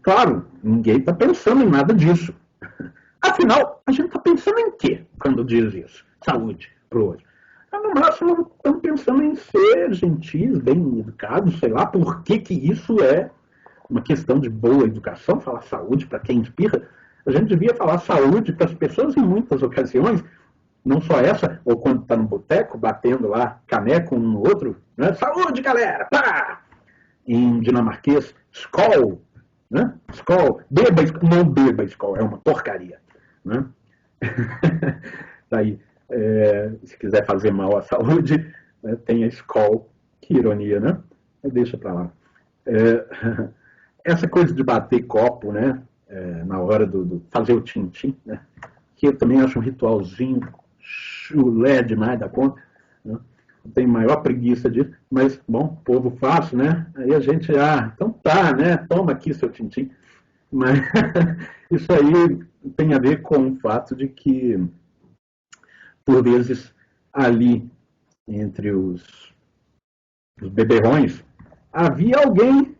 Claro, ninguém está pensando em nada disso. Afinal, a gente está pensando em quê quando diz isso? Saúde para o outro. No máximo, estamos pensando em ser gentis, bem educados, sei lá, por que isso é uma questão de boa educação, falar saúde para quem espirra. A gente devia falar saúde para as pessoas em muitas ocasiões, não só essa, ou quando está no boteco, batendo lá caneco um no outro, né? Saúde, galera! Pá! Em dinamarquês, skål, né? Skål, beba, não beba skål, é uma porcaria. Né? Daí, se quiser fazer mal à saúde, né, tem a skål, que ironia, né? Deixa para lá. Essa coisa de bater copo, né? Na hora do fazer o tim-tim, né? Que eu também acho um ritualzinho chulé demais da conta. Né? Eu tenho maior preguiça disso, mas, bom, o povo faz, né? Aí a gente, então tá, né? Toma aqui seu tim-tim. Mas isso aí tem a ver com o fato de que, por vezes, ali, entre os beberrões, havia alguém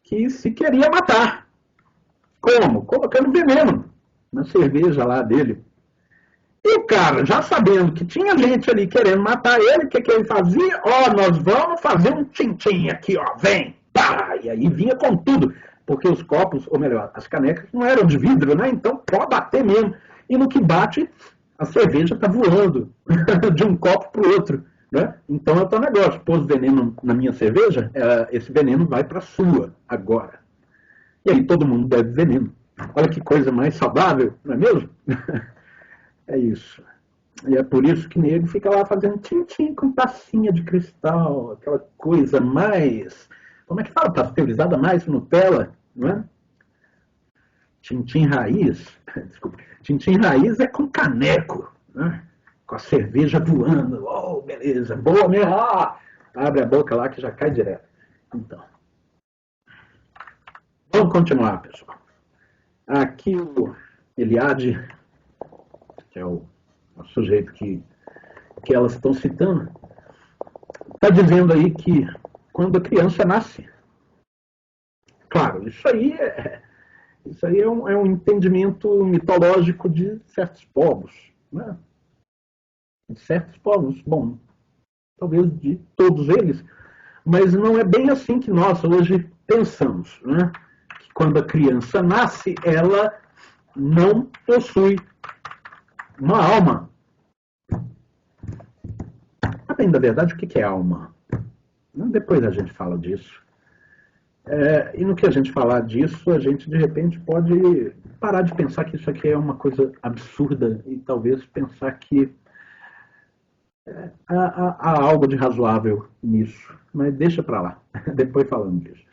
que se queria matar. Como? Colocando veneno na cerveja lá dele. E o cara, já sabendo que tinha gente ali querendo matar ele, o que ele fazia? Nós vamos fazer um tim-tim aqui, vem! Pá! E aí vinha com tudo. Porque os copos, ou melhor, as canecas não eram de vidro, né? Então pode bater mesmo. E no que bate, a cerveja está voando de um copo para o outro. Né? Então é o teu negócio. Pôs veneno na minha cerveja, esse veneno vai para a sua agora. E aí todo mundo bebe veneno. Olha que coisa mais saudável, não é mesmo? É isso. E é por isso que nego fica lá fazendo tintim com tacinha de cristal, aquela coisa mais, como é que fala, pasteurizada, mais Nutella, não é? Tintim raiz, desculpa, tintim raiz é com caneco, né? Com a cerveja voando, oh, beleza, boa mesmo, abre a boca lá que já cai direto. Então, vamos continuar, pessoal. Aqui o Eliade, que é o sujeito que elas estão citando, está dizendo aí que quando a criança nasce, claro, isso aí é um entendimento mitológico de certos povos, né? De certos povos, bom, talvez de todos eles, mas não é bem assim que nós hoje pensamos, né? Que quando a criança nasce, ela não possui uma alma. Bem, na verdade, o que é alma? Depois a gente fala disso. E no que a gente falar disso, a gente de repente pode parar de pensar que isso aqui é uma coisa absurda e talvez pensar que há algo de razoável nisso. Mas deixa para lá, depois falando disso.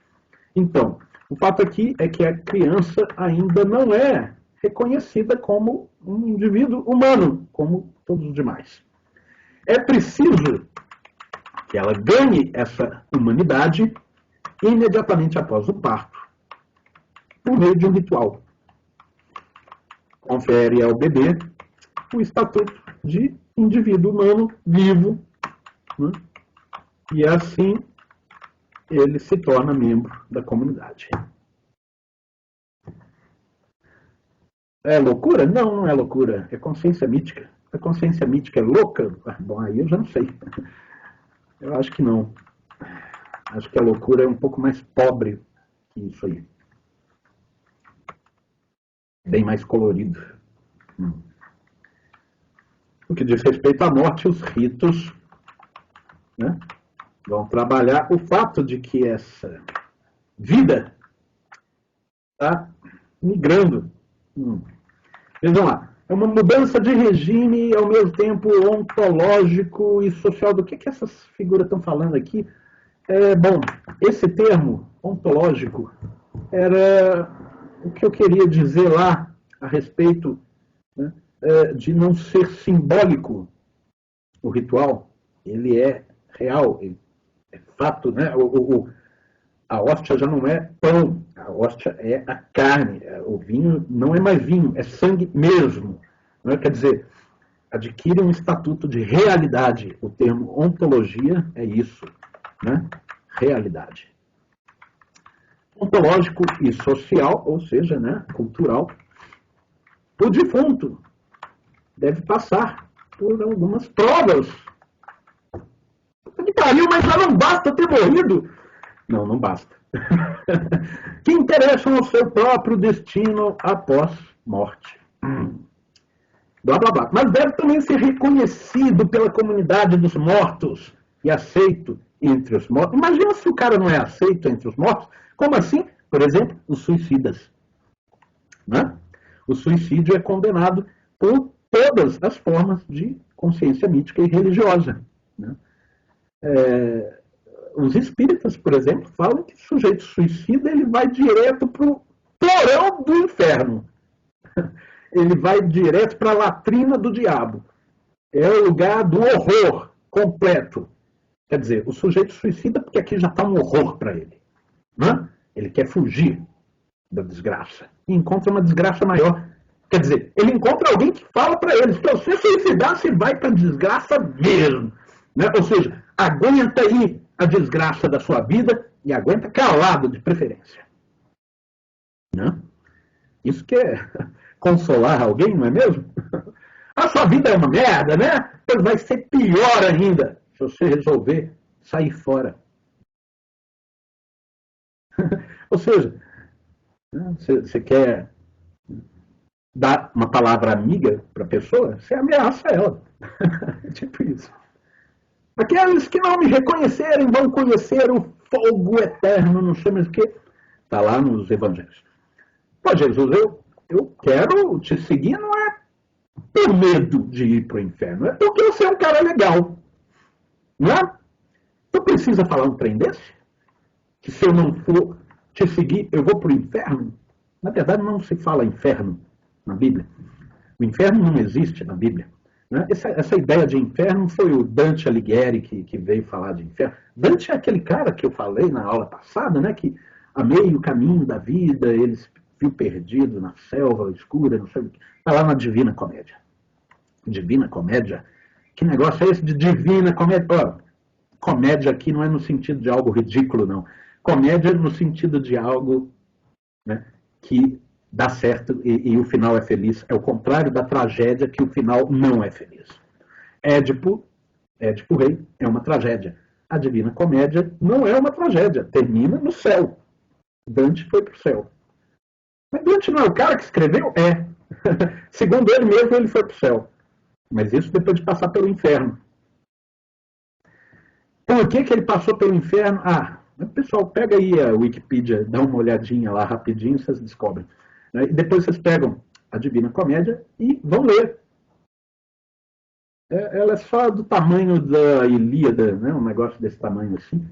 Então, o fato aqui é que a criança ainda não é reconhecida como um indivíduo humano, como todos os demais. É preciso que ela ganhe essa humanidade imediatamente após o parto, por meio de um ritual. Confere ao bebê o estatuto de indivíduo humano vivo, né? E assim ele se torna membro da comunidade. É loucura? Não, não é loucura. É consciência mítica. A consciência mítica é louca? Bom, aí eu já não sei. Eu acho que não. Acho que a loucura é um pouco mais pobre que isso aí. Bem mais colorido. O que diz respeito à morte, os ritos, né, vão trabalhar o fato de que essa vida está migrando. Vejam lá. É uma mudança de regime, ao mesmo tempo ontológico e social. Do que essas figuras estão falando aqui? Bom, esse termo ontológico era o que eu queria dizer lá a respeito, né, de não ser simbólico o ritual. Ele é real, é fato, né? A hóstia já não é pão, a hóstia é a carne, o vinho não é mais vinho, é sangue mesmo. Não é? Quer dizer, adquire um estatuto de realidade. O termo ontologia é isso, né? Realidade. Ontológico e social, ou seja, né, cultural. O defunto deve passar por algumas provas. Que pariu, mas já não basta ter morrido. Não, não basta. Que interessam ao seu próprio destino após morte. Blá, blá, blá. Mas deve também ser reconhecido pela comunidade dos mortos e aceito entre os mortos. Imagina se o cara não é aceito entre os mortos. Como assim? Por exemplo, os suicidas. Né? O suicídio é condenado por todas as formas de consciência mítica e religiosa. Né? Os espíritas, por exemplo, falam que o sujeito suicida ele vai direto para o porão do inferno. Ele vai direto para a latrina do diabo. É o lugar do horror completo. Quer dizer, o sujeito suicida porque aqui já está um horror para ele. Né? Ele quer fugir da desgraça. E encontra uma desgraça maior. Quer dizer, ele encontra alguém que fala para ele, se você suicidar, você vai para a desgraça mesmo. Né? Ou seja, aguenta aí a desgraça da sua vida e aguenta calado de preferência. Né? Isso que é consolar alguém, não é mesmo? A sua vida é uma merda, né? Pois vai ser pior ainda se você resolver sair fora. Ou seja, você quer dar uma palavra amiga para a pessoa, você ameaça ela. Tipo isso. Aqueles que não me reconhecerem vão conhecer o fogo eterno, não sei mais o que. Está lá nos evangelhos. Pô, Jesus, eu quero te seguir, não é por medo de ir para o inferno. É porque você é um cara legal. Não é? Tu precisa falar um trem desse? Que se eu não for te seguir, eu vou para o inferno? Na verdade, não se fala inferno na Bíblia. O inferno não existe na Bíblia. Né? Essa ideia de inferno foi o Dante Alighieri que veio falar de inferno. Dante é aquele cara que eu falei na aula passada, né, que a meio caminho da vida ele se viu perdido na selva escura, não sei o que. Está lá na Divina Comédia. Divina Comédia? Que negócio é esse de Divina Comédia? Oh, comédia aqui não é no sentido de algo ridículo, não. Comédia no sentido de algo, né, que dá certo e o final é feliz. É o contrário da tragédia, que o final não é feliz. Édipo Rei, é uma tragédia. A Divina Comédia não é uma tragédia. Termina no céu. Dante foi para o céu. Mas Dante não é o cara que escreveu? É. Segundo ele mesmo, ele foi para o céu. Mas isso depois de passar pelo inferno. Por que ele passou pelo inferno? Ah, pessoal, pega aí a Wikipedia, dá uma olhadinha lá rapidinho, vocês descobrem. E depois vocês pegam a Divina Comédia e vão ler. Ela é só do tamanho da Ilíada, né? Um negócio desse tamanho assim.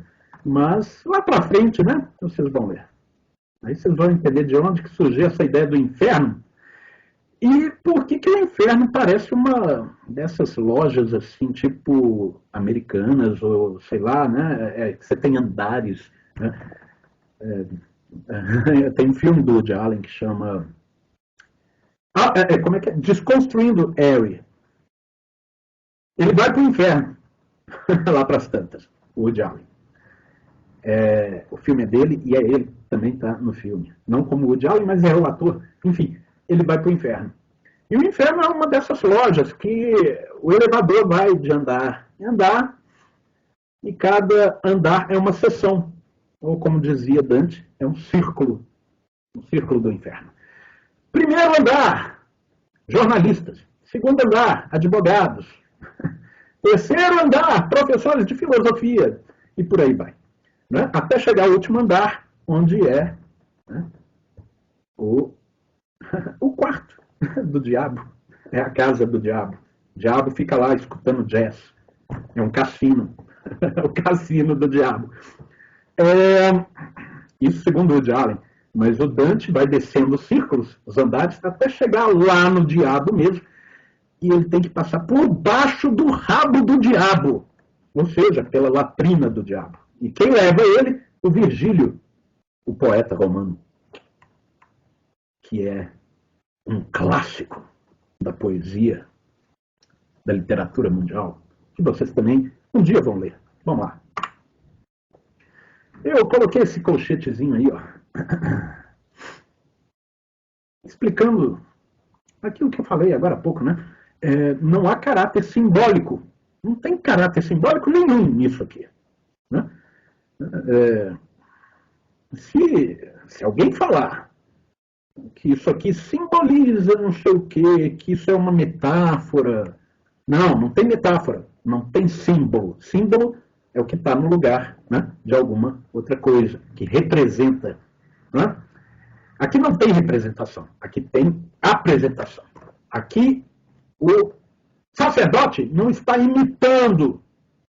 Mas lá para frente, né? Vocês vão ler. Aí vocês vão entender de onde que surgiu essa ideia do inferno. E por que o inferno parece uma dessas lojas assim, tipo americanas, ou sei lá, né? Que você tem andares. Né? Tem um filme do Woody Allen que chama. Como é que é? Desconstruindo Harry. Ele vai para o inferno, lá para as tantas, o Woody Allen. O filme é dele e é ele que também está no filme. Não como o Woody Allen, mas é o ator. Enfim, ele vai para o inferno. E o inferno é uma dessas lojas que o elevador vai de andar em andar e cada andar é uma sessão. Ou como dizia Dante, é um círculo do inferno. Primeiro andar, jornalistas. Segundo andar, advogados. Terceiro andar, professores de filosofia. E por aí vai. Né? Até chegar ao último andar, onde é, né, o quarto do diabo. É a casa do diabo. O diabo fica lá escutando jazz. É um cassino. O cassino do diabo. Isso segundo o Woody Allen. Mas o Dante vai descendo os círculos, os andares, até chegar lá no diabo mesmo. E ele tem que passar por baixo do rabo do diabo. Ou seja, pela latrina do diabo. E quem leva ele? O Virgílio, o poeta romano. Que é um clássico da poesia, da literatura mundial. Que vocês também um dia vão ler. Vamos lá. Eu coloquei esse colchetezinho aí, ó, explicando aquilo que eu falei agora há pouco, né? Não há caráter simbólico. Não tem caráter simbólico nenhum nisso aqui. Né? Se alguém falar que isso aqui simboliza não sei o quê, que isso é uma metáfora. Não tem metáfora. Não tem símbolo. Símbolo é o que está no lugar, né, de alguma outra coisa, que representa. Né? Aqui não tem representação, aqui tem apresentação. Aqui o sacerdote não está imitando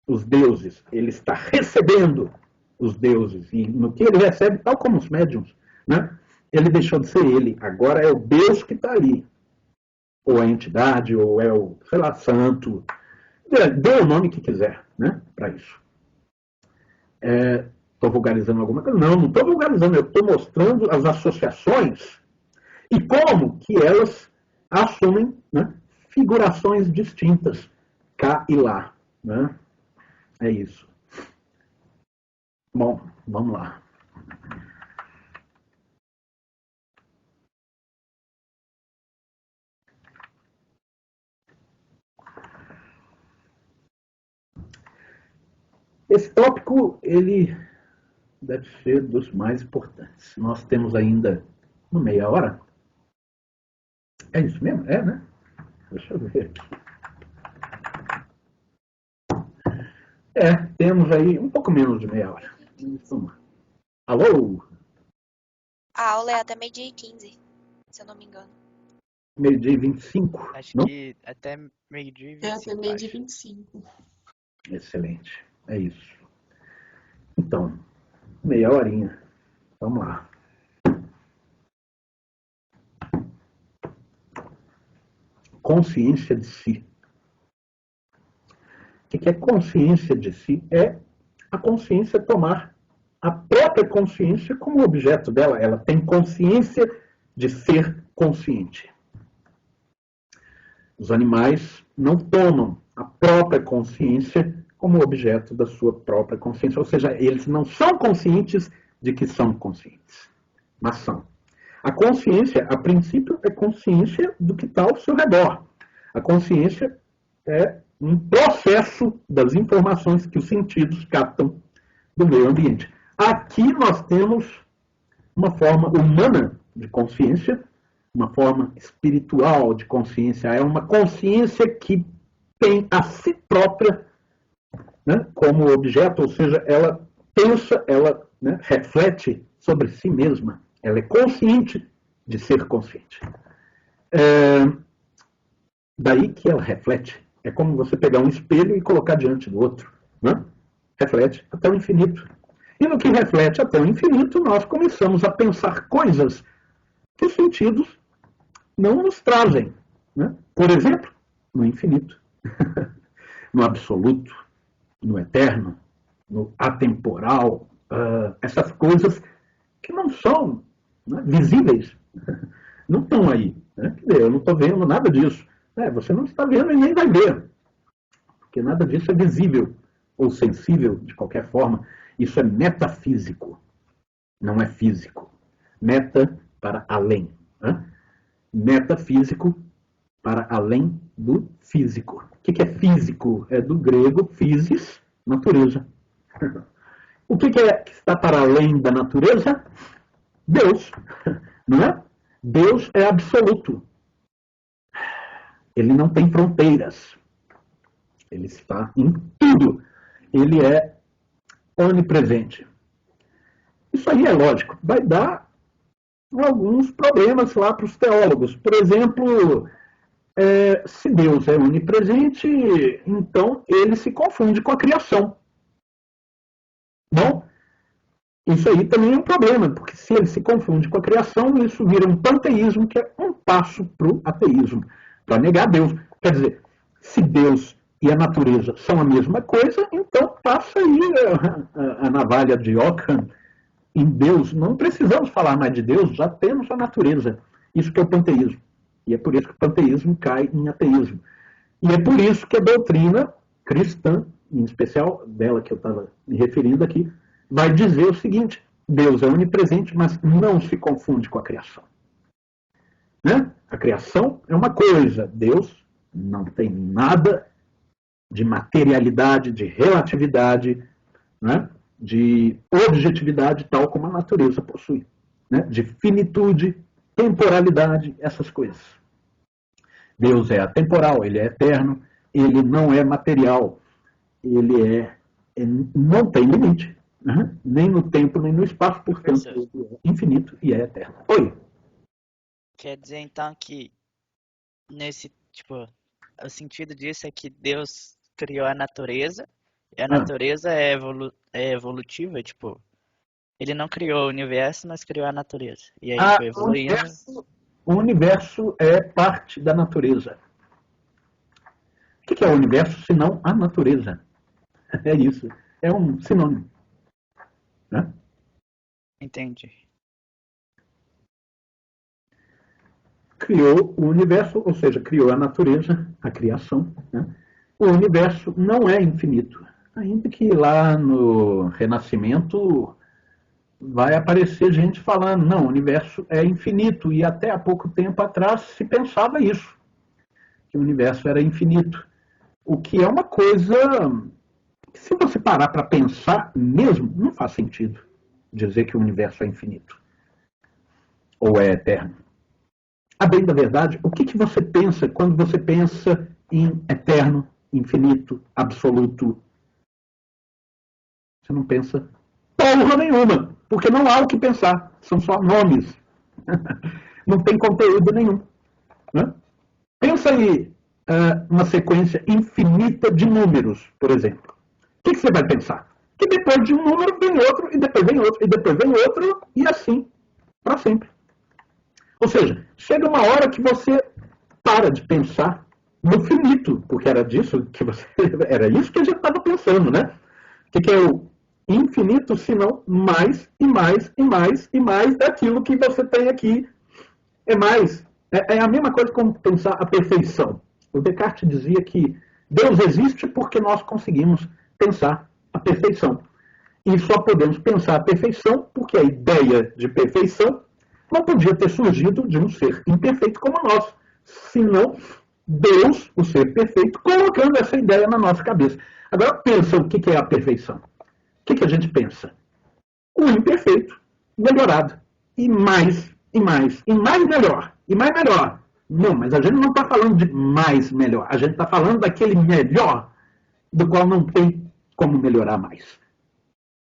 os deuses, ele está recebendo os deuses. E no que ele recebe, tal como os médiuns, né, ele deixou de ser ele, agora é o Deus que está ali. Ou a entidade, ou é o, sei lá, santo. Dê o nome que quiser, né, para isso. Estou vulgarizando alguma coisa? Não estou vulgarizando, eu estou mostrando as associações e como que elas assumem, né, figurações distintas, cá e lá. Né? É isso. Bom, vamos lá. Esse tópico, ele deve ser dos mais importantes. Nós temos ainda uma meia hora. É isso mesmo? É, né? Deixa eu ver aqui. Temos aí um pouco menos de meia hora. Alô?
A aula é até meio-dia e 15, se eu não me engano.
meio-dia e 25,
Acho
não?
que até meio-dia e
É até
25,
meio de
acho.
25.
Excelente. É isso. Então, meia horinha. Vamos lá. Consciência de si. O que é consciência de si? É a consciência tomar a própria consciência como objeto dela. Ela tem consciência de ser consciente. Os animais não tomam a própria consciência como objeto da sua própria consciência. Ou seja, eles não são conscientes de que são conscientes, mas são. A consciência, a princípio, é consciência do que está ao seu redor. A consciência é um processo das informações que os sentidos captam do meio ambiente. Aqui nós temos uma forma humana de consciência, uma forma espiritual de consciência. É uma consciência que tem a si própria, né, como objeto, ou seja, ela pensa, ela, né, reflete sobre si mesma. Ela é consciente de ser consciente. Daí que ela reflete. É como você pegar um espelho e colocar diante do outro. Né? Reflete até o infinito. E no que reflete até o infinito, nós começamos a pensar coisas que os sentidos não nos trazem. Né? Por exemplo, no infinito, no absoluto, no eterno, no atemporal, essas coisas que não são, né, visíveis, não estão aí. Né? Eu não estou vendo nada disso. Você não está vendo e nem vai ver, porque nada disso é visível ou sensível de qualquer forma. Isso é metafísico, não é físico. Meta para além. Né? Metafísico para além do físico. O que é físico? É do grego physis, natureza. O que é que está para além da natureza? Deus. Não é? Deus é absoluto. Ele não tem fronteiras. Ele está em tudo. Ele é onipresente. Isso aí é lógico. Vai dar alguns problemas lá para os teólogos. Por exemplo, se Deus é onipresente, então ele se confunde com a criação. Não? Isso aí também é um problema, porque se ele se confunde com a criação, isso vira um panteísmo, que é um passo para o ateísmo, para negar Deus. Quer dizer, se Deus e a natureza são a mesma coisa, então passa aí a navalha de Ockham em Deus. Não precisamos falar mais de Deus, já temos a natureza. Isso que é o panteísmo. E é por isso que o panteísmo cai em ateísmo. E é por isso que a doutrina cristã, em especial dela que eu estava me referindo aqui, vai dizer o seguinte: Deus é onipresente, mas não se confunde com a criação. Né? A criação é uma coisa, Deus não tem nada de materialidade, de relatividade, né? De objetividade, tal como a natureza possui. Né? De finitude, temporalidade, essas coisas. Deus é atemporal, ele é eterno, ele não é material, ele não tem limite. Uhum. Nem no tempo, nem no espaço, portanto, ele é infinito e é eterno. Oi.
Quer dizer, então, que nesse, tipo, o sentido disso é que Deus criou a natureza, e a natureza é evolutiva, tipo, ele não criou o universo, mas criou a natureza. E aí foi evoluindo.
O universo é parte da natureza. O que é o universo se não a natureza? É isso. É um sinônimo. Né?
Entendi.
Criou o universo, ou seja, criou a natureza, a criação. Né? O universo não é infinito. Ainda que lá no Renascimento vai aparecer gente falando, não, o universo é infinito. E até há pouco tempo atrás se pensava isso, que o universo era infinito. O que é uma coisa que, se você parar para pensar mesmo, não faz sentido dizer que o universo é infinito ou é eterno. A bem da verdade, o que você pensa quando você pensa em eterno, infinito, absoluto? Você não pensa porra nenhuma, porque não há o que pensar, são só nomes. Não tem conteúdo nenhum. Né? Pensa aí uma sequência infinita de números, por exemplo. O que você vai pensar? Que depois de um número vem outro, e depois vem outro, e depois vem outro, e assim, para sempre. Ou seja, chega uma hora que você para de pensar no finito, porque era disso que você, era isso que a gente estava pensando, né? O que é o infinito, senão mais e mais e mais e mais daquilo que você tem aqui. É mais. É a mesma coisa como pensar a perfeição. O Descartes dizia que Deus existe porque nós conseguimos pensar a perfeição. E só podemos pensar a perfeição porque a ideia de perfeição não podia ter surgido de um ser imperfeito como nós, senão Deus, o ser perfeito, colocando essa ideia na nossa cabeça. Agora pensa o que é a perfeição. O que a gente pensa? O imperfeito, melhorado. E mais, e mais, e mais melhor, e mais melhor. Não, mas a gente não está falando de mais melhor. A gente está falando daquele melhor do qual não tem como melhorar mais.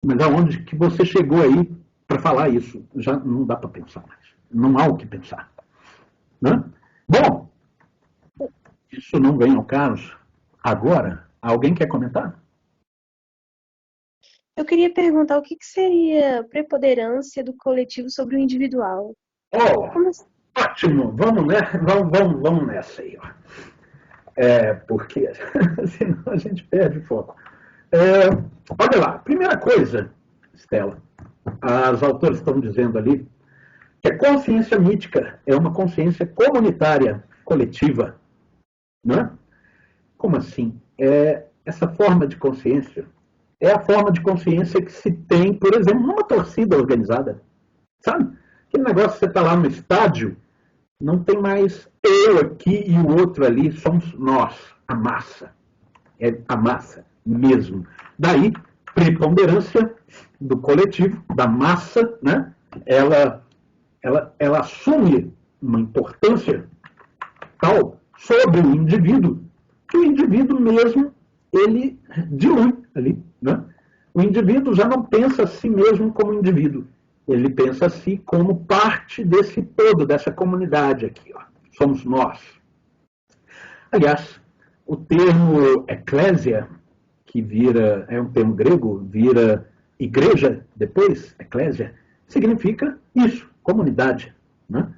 Mas aonde que você chegou aí para falar isso? Já não dá para pensar mais. Não há o que pensar. Né? Bom, isso não vem ao caso. Agora, alguém quer comentar?
Eu queria perguntar o que seria preponderância do coletivo sobre o individual.
Oh,
Como assim?
ótimo! Vamos nessa aí. Ó. Porque senão a gente perde o foco. Olha lá, primeira coisa, Stella, as autoras estão dizendo ali que a consciência mítica é uma consciência comunitária, coletiva. Né? Como assim? Essa forma de consciência é a forma de consciência que se tem, por exemplo, numa torcida organizada. Sabe? Aquele negócio que você está lá no estádio, não tem mais eu aqui e o outro ali, somos nós, a massa. É a massa mesmo. Daí, preponderância do coletivo, da massa, né? Ela assume uma importância tal sobre o indivíduo, que o indivíduo mesmo, ele dilui ali. Né? O indivíduo já não pensa a si mesmo como indivíduo. Ele pensa a si como parte desse todo, dessa comunidade aqui. Ó. Somos nós. Aliás, o termo eclésia, que é um termo grego, vira igreja depois, eclésia, significa isso, comunidade. Né?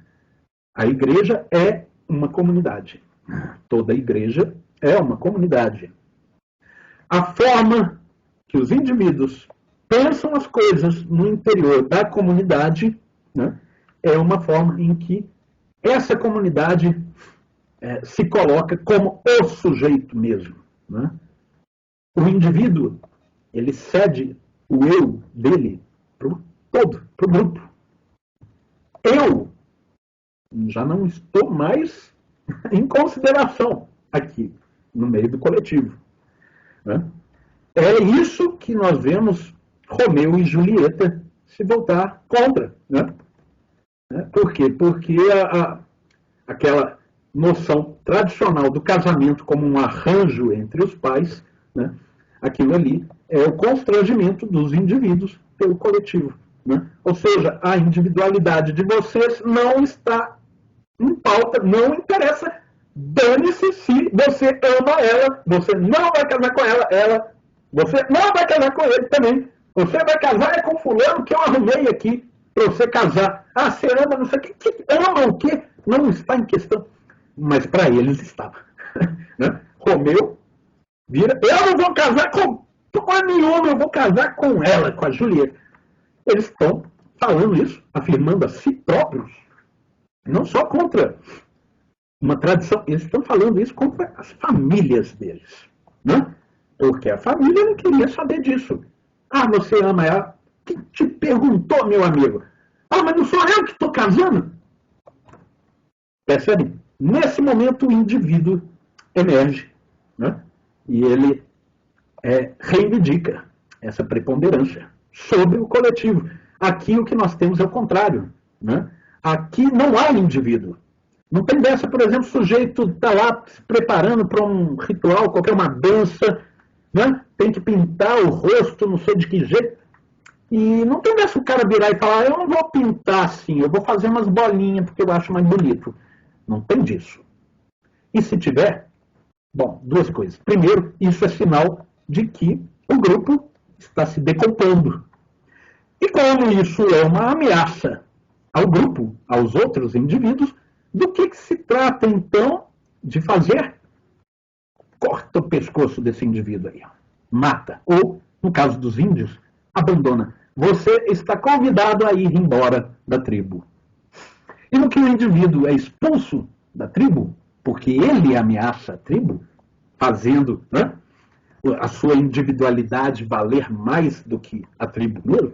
A igreja é uma comunidade. Toda igreja é uma comunidade. A forma que os indivíduos pensam as coisas no interior da comunidade, né, é uma forma em que essa comunidade se coloca como o sujeito mesmo. Né? O indivíduo, ele cede o eu dele para o todo, para o grupo. Eu já não estou mais em consideração aqui, no meio do coletivo. Né? É isso que nós vemos Romeu e Julieta se voltar contra. Né? Por quê? Porque aquela noção tradicional do casamento como um arranjo entre os pais, né? Aquilo ali é o constrangimento dos indivíduos pelo coletivo. Né? Ou seja, a individualidade de vocês não está em pauta, não interessa. Dane-se se você ama ela, você não vai casar com ela, você não vai casar com ele também. Você vai casar com fulano que eu arrumei aqui para você casar. Ah, você ama, não sei o que ama o quê? Não está em questão. Mas para eles estava. Né? Romeu vira, eu não vou casar com nenhuma, eu vou casar com ela, com a Julieta. Eles estão falando isso, afirmando a si próprios, não só contra uma tradição, eles estão falando isso contra as famílias deles. Né? Porque a família não queria saber disso. Ah, você ama ela? Quem te perguntou, meu amigo? Ah, mas não sou eu que estou casando? Percebe? Nesse momento o indivíduo emerge. Né? E ele reivindica essa preponderância sobre o coletivo. Aqui o que nós temos é o contrário. Né? Aqui não há indivíduo. Não tem dessa, por exemplo, o sujeito está lá se preparando para um ritual, qualquer uma dança, né? Tem que pintar o rosto, não sei de que jeito. E não tem dessa o cara virar e falar, eu não vou pintar assim, eu vou fazer umas bolinhas porque eu acho mais bonito. Não tem disso. E se tiver, bom, duas coisas. Primeiro, isso é sinal de que o grupo está se decompondo. E como isso é uma ameaça ao grupo, aos outros indivíduos, do que se trata, então, de fazer? Corta o pescoço desse indivíduo aí. Mata. Ou, no caso dos índios, abandona. Você está convidado a ir embora da tribo. E no que o indivíduo é expulso da tribo, porque ele ameaça a tribo, fazendo, né, a sua individualidade valer mais do que a tribo mesmo,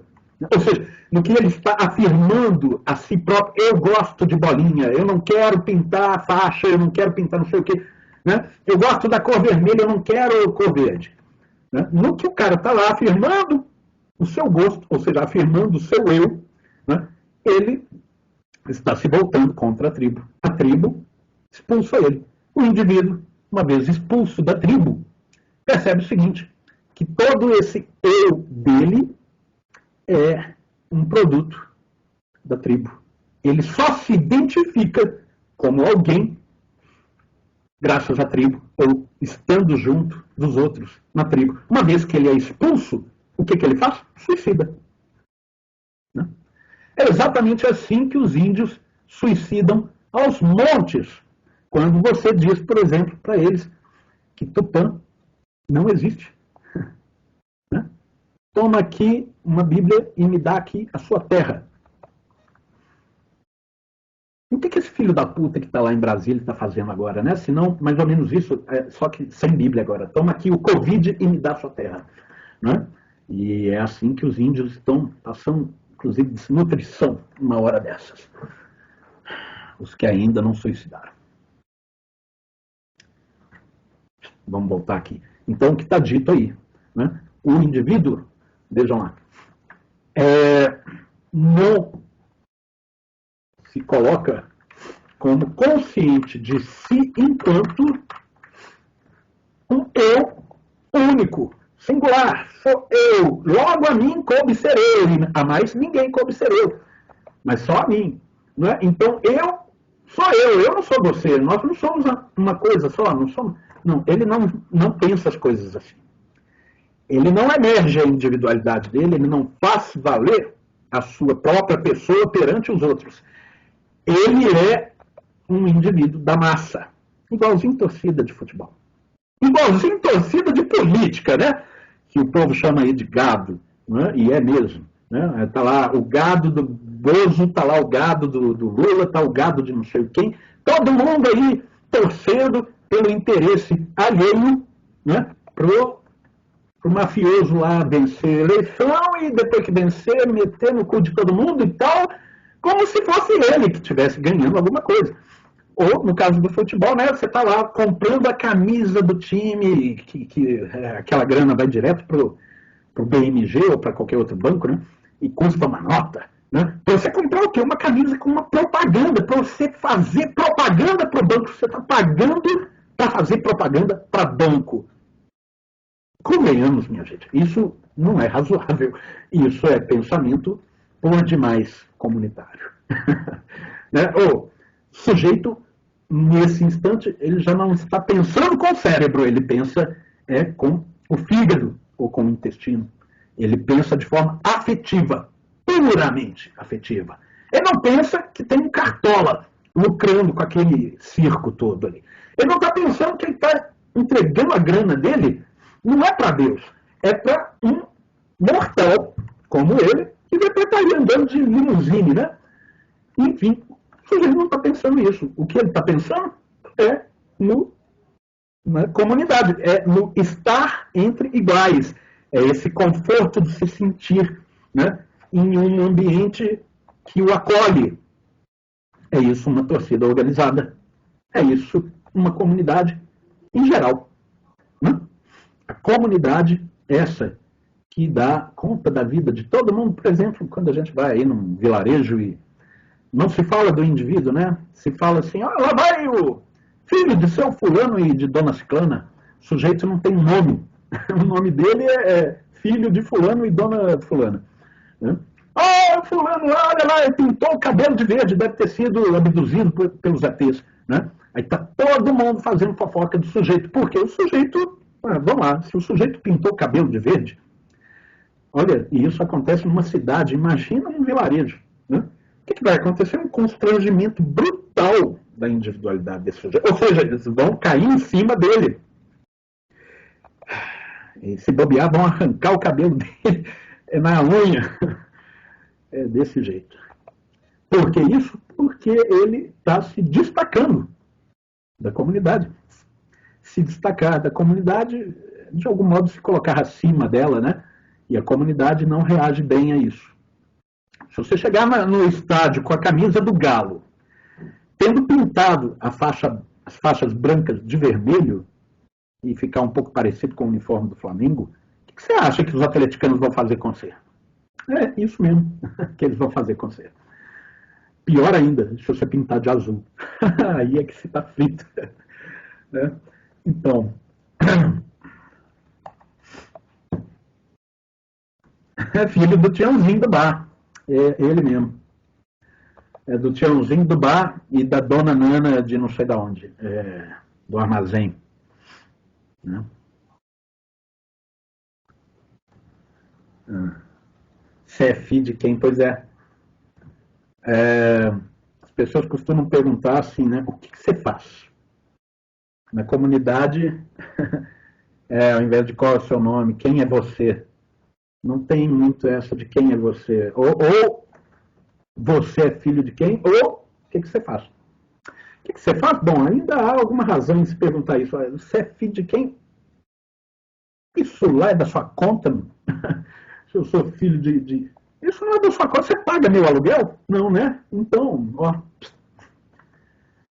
ou seja, no que ele está afirmando a si próprio, eu gosto de bolinha, eu não quero pintar a faixa, eu não quero pintar não sei o quê, né? Eu gosto da cor vermelha, eu não quero cor verde. Né? No que o cara está lá afirmando o seu gosto, ou seja, afirmando o seu eu, né, ele está se voltando contra a tribo. A tribo expulsa ele. O indivíduo, uma vez expulso da tribo, percebe o seguinte, que todo esse eu dele é um produto da tribo. Ele só se identifica como alguém graças à tribo, ou estando junto dos outros na tribo. Uma vez que ele é expulso, o que ele faz? Suicida. É exatamente assim que os índios suicidam aos montes, quando você diz, por exemplo, para eles que Tupã não existe. Toma aqui uma Bíblia e me dá aqui a sua terra. O que esse filho da puta que está lá em Brasília está fazendo agora, né? Se não, mais ou menos isso, só que sem Bíblia agora. Toma aqui o Covid e me dá a sua terra. Né? E é assim que os índios estão passando, inclusive, desnutrição, uma hora dessas. Os que ainda não suicidaram. Vamos voltar aqui. Então, o que está dito aí? Né? O indivíduo, vejam lá, não se coloca como consciente de si enquanto um eu único, singular, sou eu, logo a mim coube ser eu, e a mais ninguém coube ser eu, mas só a mim. Não é? Então eu sou eu não sou você, nós não somos uma coisa só, não somos. Não, ele não pensa as coisas assim. Ele não emerge a individualidade dele, ele não faz valer a sua própria pessoa perante os outros. Ele é um indivíduo da massa, igualzinho torcida de futebol. Igualzinho torcida de política, né? Que o povo chama aí de gado, né? E é mesmo. Né? Tá lá o gado do Bozo, tá lá o gado do Lula, tá o gado de não sei quem. Todo mundo aí torcendo pelo interesse alheio, né? Pro mafioso lá vencer a eleição e depois que vencer, meter no cu de todo mundo e tal, como se fosse ele que estivesse ganhando alguma coisa. Ou, no caso do futebol, né, você está lá comprando a camisa do time, que aquela grana vai direto pro BMG ou para qualquer outro banco, né, e custa uma nota. Né? Para você comprar o quê? Uma camisa com uma propaganda, para você fazer propaganda para o banco. Você está pagando para fazer propaganda para banco. Convenhamos, minha gente, isso não é razoável. Isso é pensamento por demais comunitário. Né? O sujeito, nesse instante, ele já não está pensando com o cérebro, ele pensa com o fígado ou com o intestino. Ele pensa de forma afetiva, puramente afetiva. Ele não pensa que tem um cartola lucrando com aquele circo todo ali. Ele não está pensando que ele está entregando a grana dele, não é para Deus, é para um mortal como ele, que depois estaria andando de limusine, né? Enfim, ele não está pensando isso. O que ele está pensando é na comunidade, é no estar entre iguais, é esse conforto de se sentir, né, em um ambiente que o acolhe. É isso uma torcida organizada, é isso uma comunidade em geral. Né? A comunidade, essa que dá conta da vida de todo mundo, por exemplo, quando a gente vai aí num vilarejo e não se fala do indivíduo, né? Se fala assim, lá vai o filho de seu fulano e de dona ciclana. O sujeito não tem nome. O nome dele é filho de fulano e dona fulana. Né? fulano, olha lá, ele pintou o cabelo de verde, deve ter sido abduzido pelos ETs, né? Aí tá todo mundo fazendo fofoca do sujeito, porque o sujeito, vamos lá, se o sujeito pintou o cabelo de verde, olha, e isso acontece numa cidade, imagina um vilarejo, né? O que vai acontecer? Um constrangimento brutal da individualidade desse sujeito. Ou seja, eles vão cair em cima dele. E se bobear, vão arrancar o cabelo dele na unha. É desse jeito. Por que isso? Porque ele está se destacando da comunidade. Se destacar da comunidade, de algum modo se colocar acima dela, né? E a comunidade não reage bem a isso. Se você chegar no estádio com a camisa do Galo, tendo pintado as faixas brancas de vermelho, e ficar um pouco parecido com o uniforme do Flamengo, o que você acha que os atleticanos vão fazer com você? É isso mesmo que eles vão fazer com você. Pior ainda, se você pintar de azul. Aí é que você está frito. Né? Então, é filho do Tiãozinho do bar. É ele mesmo. É do Tiãozinho do bar e da dona Nana de não sei de onde. Do armazém. Né? Você é filho de quem? Pois é. As pessoas costumam perguntar assim, né? O que você faz? Na comunidade, ao invés de qual é o seu nome, quem é você? Não tem muito essa de quem é você. Ou você é filho de quem, ou o que você faz? O que você faz? Bom, ainda há alguma razão em se perguntar isso. Você é filho de quem? Isso lá é da sua conta? Se eu sou filho de... Isso não é da sua conta. Você paga meu aluguel? Não, né? Então, ó.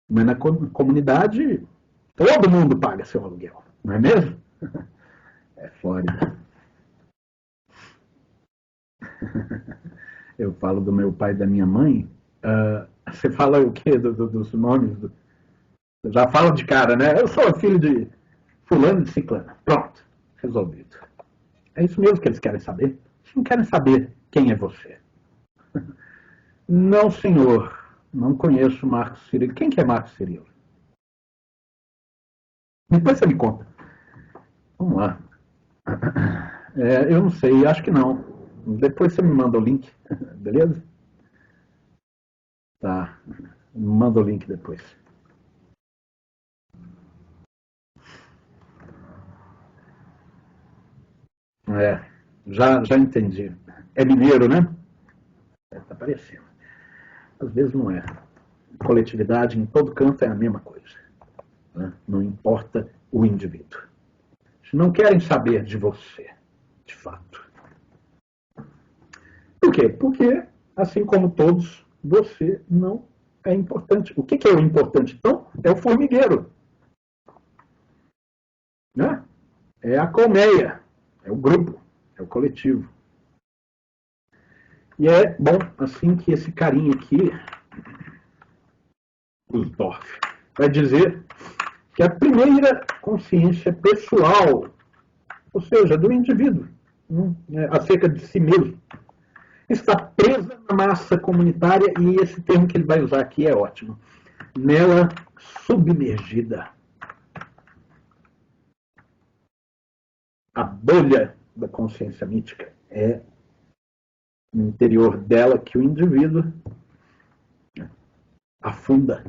Mas na comunidade, todo mundo paga seu aluguel. Não é mesmo? É Flórida. Eu falo do meu pai e da minha mãe. Você fala o quê dos nomes? Já fala de cara, né? Eu sou filho de fulano de ciclano. Pronto, resolvido. É isso mesmo que eles querem saber. Eles não querem saber quem é você. Não, senhor. Não conheço Marcos Cirilo. Quem que é Marcos Cirilo? Depois você me conta. Vamos lá. Eu não sei, acho que não. Depois você me manda o link, beleza? Tá, me manda o link depois. Já entendi. É mineiro, né? Tá parecendo. Às vezes não é. Coletividade em todo canto é a mesma coisa. Né? Não importa o indivíduo. Eles não querem saber de você, de fato. Por quê? Porque, assim como todos, você não é importante. O que é o importante, então? É o formigueiro. Né? É a colmeia. É o grupo. É o coletivo. E é bom, assim, que esse carinha aqui, Usdorf, vai dizer que a primeira consciência pessoal, ou seja, do indivíduo, acerca de si mesmo, está presa na massa comunitária, e esse termo que ele vai usar aqui é ótimo, nela submergida. A bolha da consciência mítica é no interior dela que o indivíduo afunda.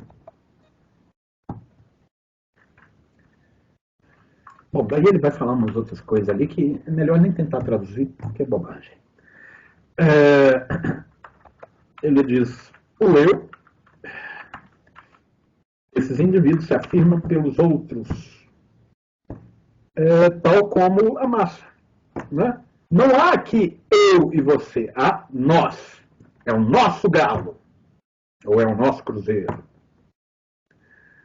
Bom, daí ele vai falar umas outras coisas ali que é melhor nem tentar traduzir, porque é bobagem. Ele diz, o eu, esses indivíduos se afirmam pelos outros, tal como a massa. Né? Não há aqui eu e você, há nós. É o nosso galo, ou é o nosso cruzeiro.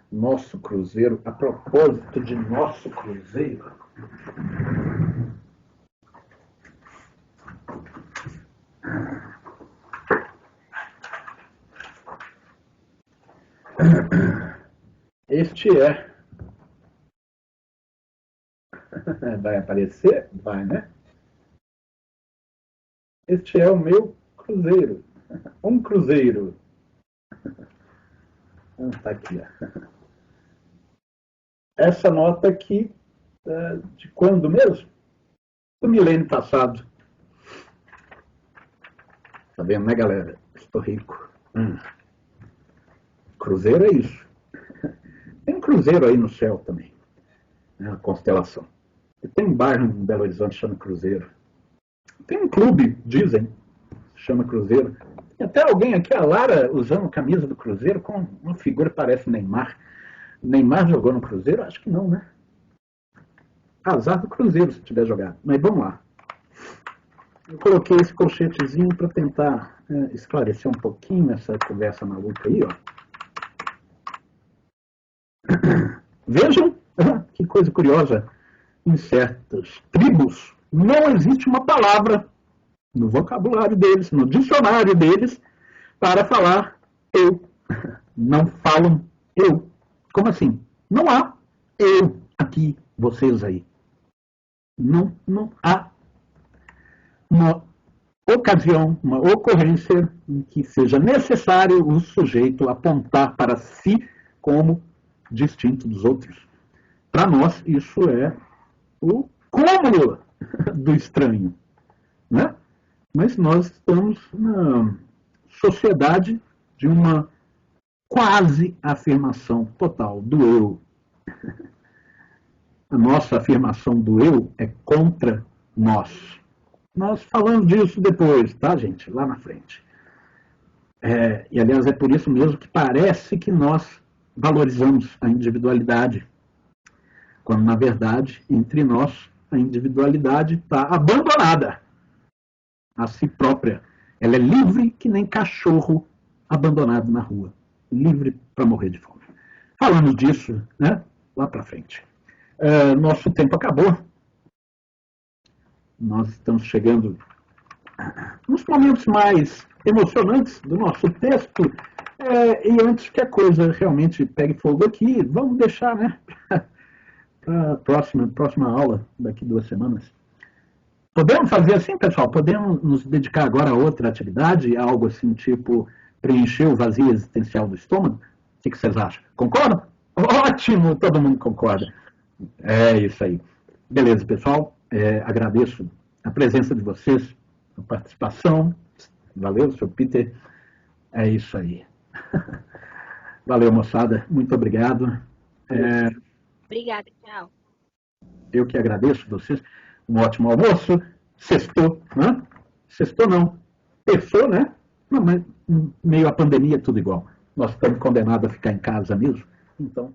Nosso cruzeiro, a propósito de nosso cruzeiro, este é. Vai aparecer? Vai, né? Este é o meu cruzeiro. Um cruzeiro. Tá aqui, ó. Essa nota aqui, de quando mesmo? Do milênio passado. Tá vendo, né, galera? Estou rico. Cruzeiro é isso. Tem um cruzeiro aí no céu também. É uma constelação. E tem um bairro em Belo Horizonte que chama Cruzeiro. Tem um clube, dizem, que chama Cruzeiro. Tem até alguém aqui, a Lara, usando camisa do Cruzeiro com uma figura que parece Neymar. Neymar jogou no Cruzeiro? Acho que não, né? Azar do Cruzeiro se tiver jogado. Mas vamos lá. Eu coloquei esse colchetezinho para tentar esclarecer um pouquinho essa conversa maluca aí, ó. Vejam que coisa curiosa. Em certas tribos não existe uma palavra no vocabulário deles, no dicionário deles, para falar eu. Não falam eu. Como assim? Não há eu aqui, vocês aí. Não há uma ocasião, uma ocorrência em que seja necessário o sujeito apontar para si como distinto dos outros. Para nós, isso é o cúmulo do estranho. Né? Mas nós estamos na sociedade de uma quase afirmação total do eu. A nossa afirmação do eu é contra nós. Nós falamos disso depois, tá, gente? Lá na frente. E, aliás, é por isso mesmo que parece que nós valorizamos a individualidade, quando, na verdade, entre nós, a individualidade está abandonada a si própria. Ela é livre que nem cachorro abandonado na rua. Livre para morrer de fome. Falando disso, né, lá para frente. Nosso tempo acabou. Nós estamos chegando nos momentos mais emocionantes do nosso texto. E antes que a coisa realmente pegue fogo aqui, vamos deixar, né, para a próxima aula, daqui 2 semanas. Podemos fazer assim, pessoal? Podemos nos dedicar agora a outra atividade, algo assim, tipo preencher o vazio existencial do estômago? O que vocês acham? Concordam? Ótimo, todo mundo concorda. É isso aí. Beleza, pessoal. Agradeço a presença de vocês, a participação. Valeu, Sr. Peter. É isso aí. Valeu, moçada. Muito obrigado.
Obrigada, tchau.
Eu que agradeço vocês. Um ótimo almoço. Sextou, né? Sextou não. Terçou, né? Não, mas meio a pandemia, tudo igual. Nós estamos condenados a ficar em casa mesmo. Então...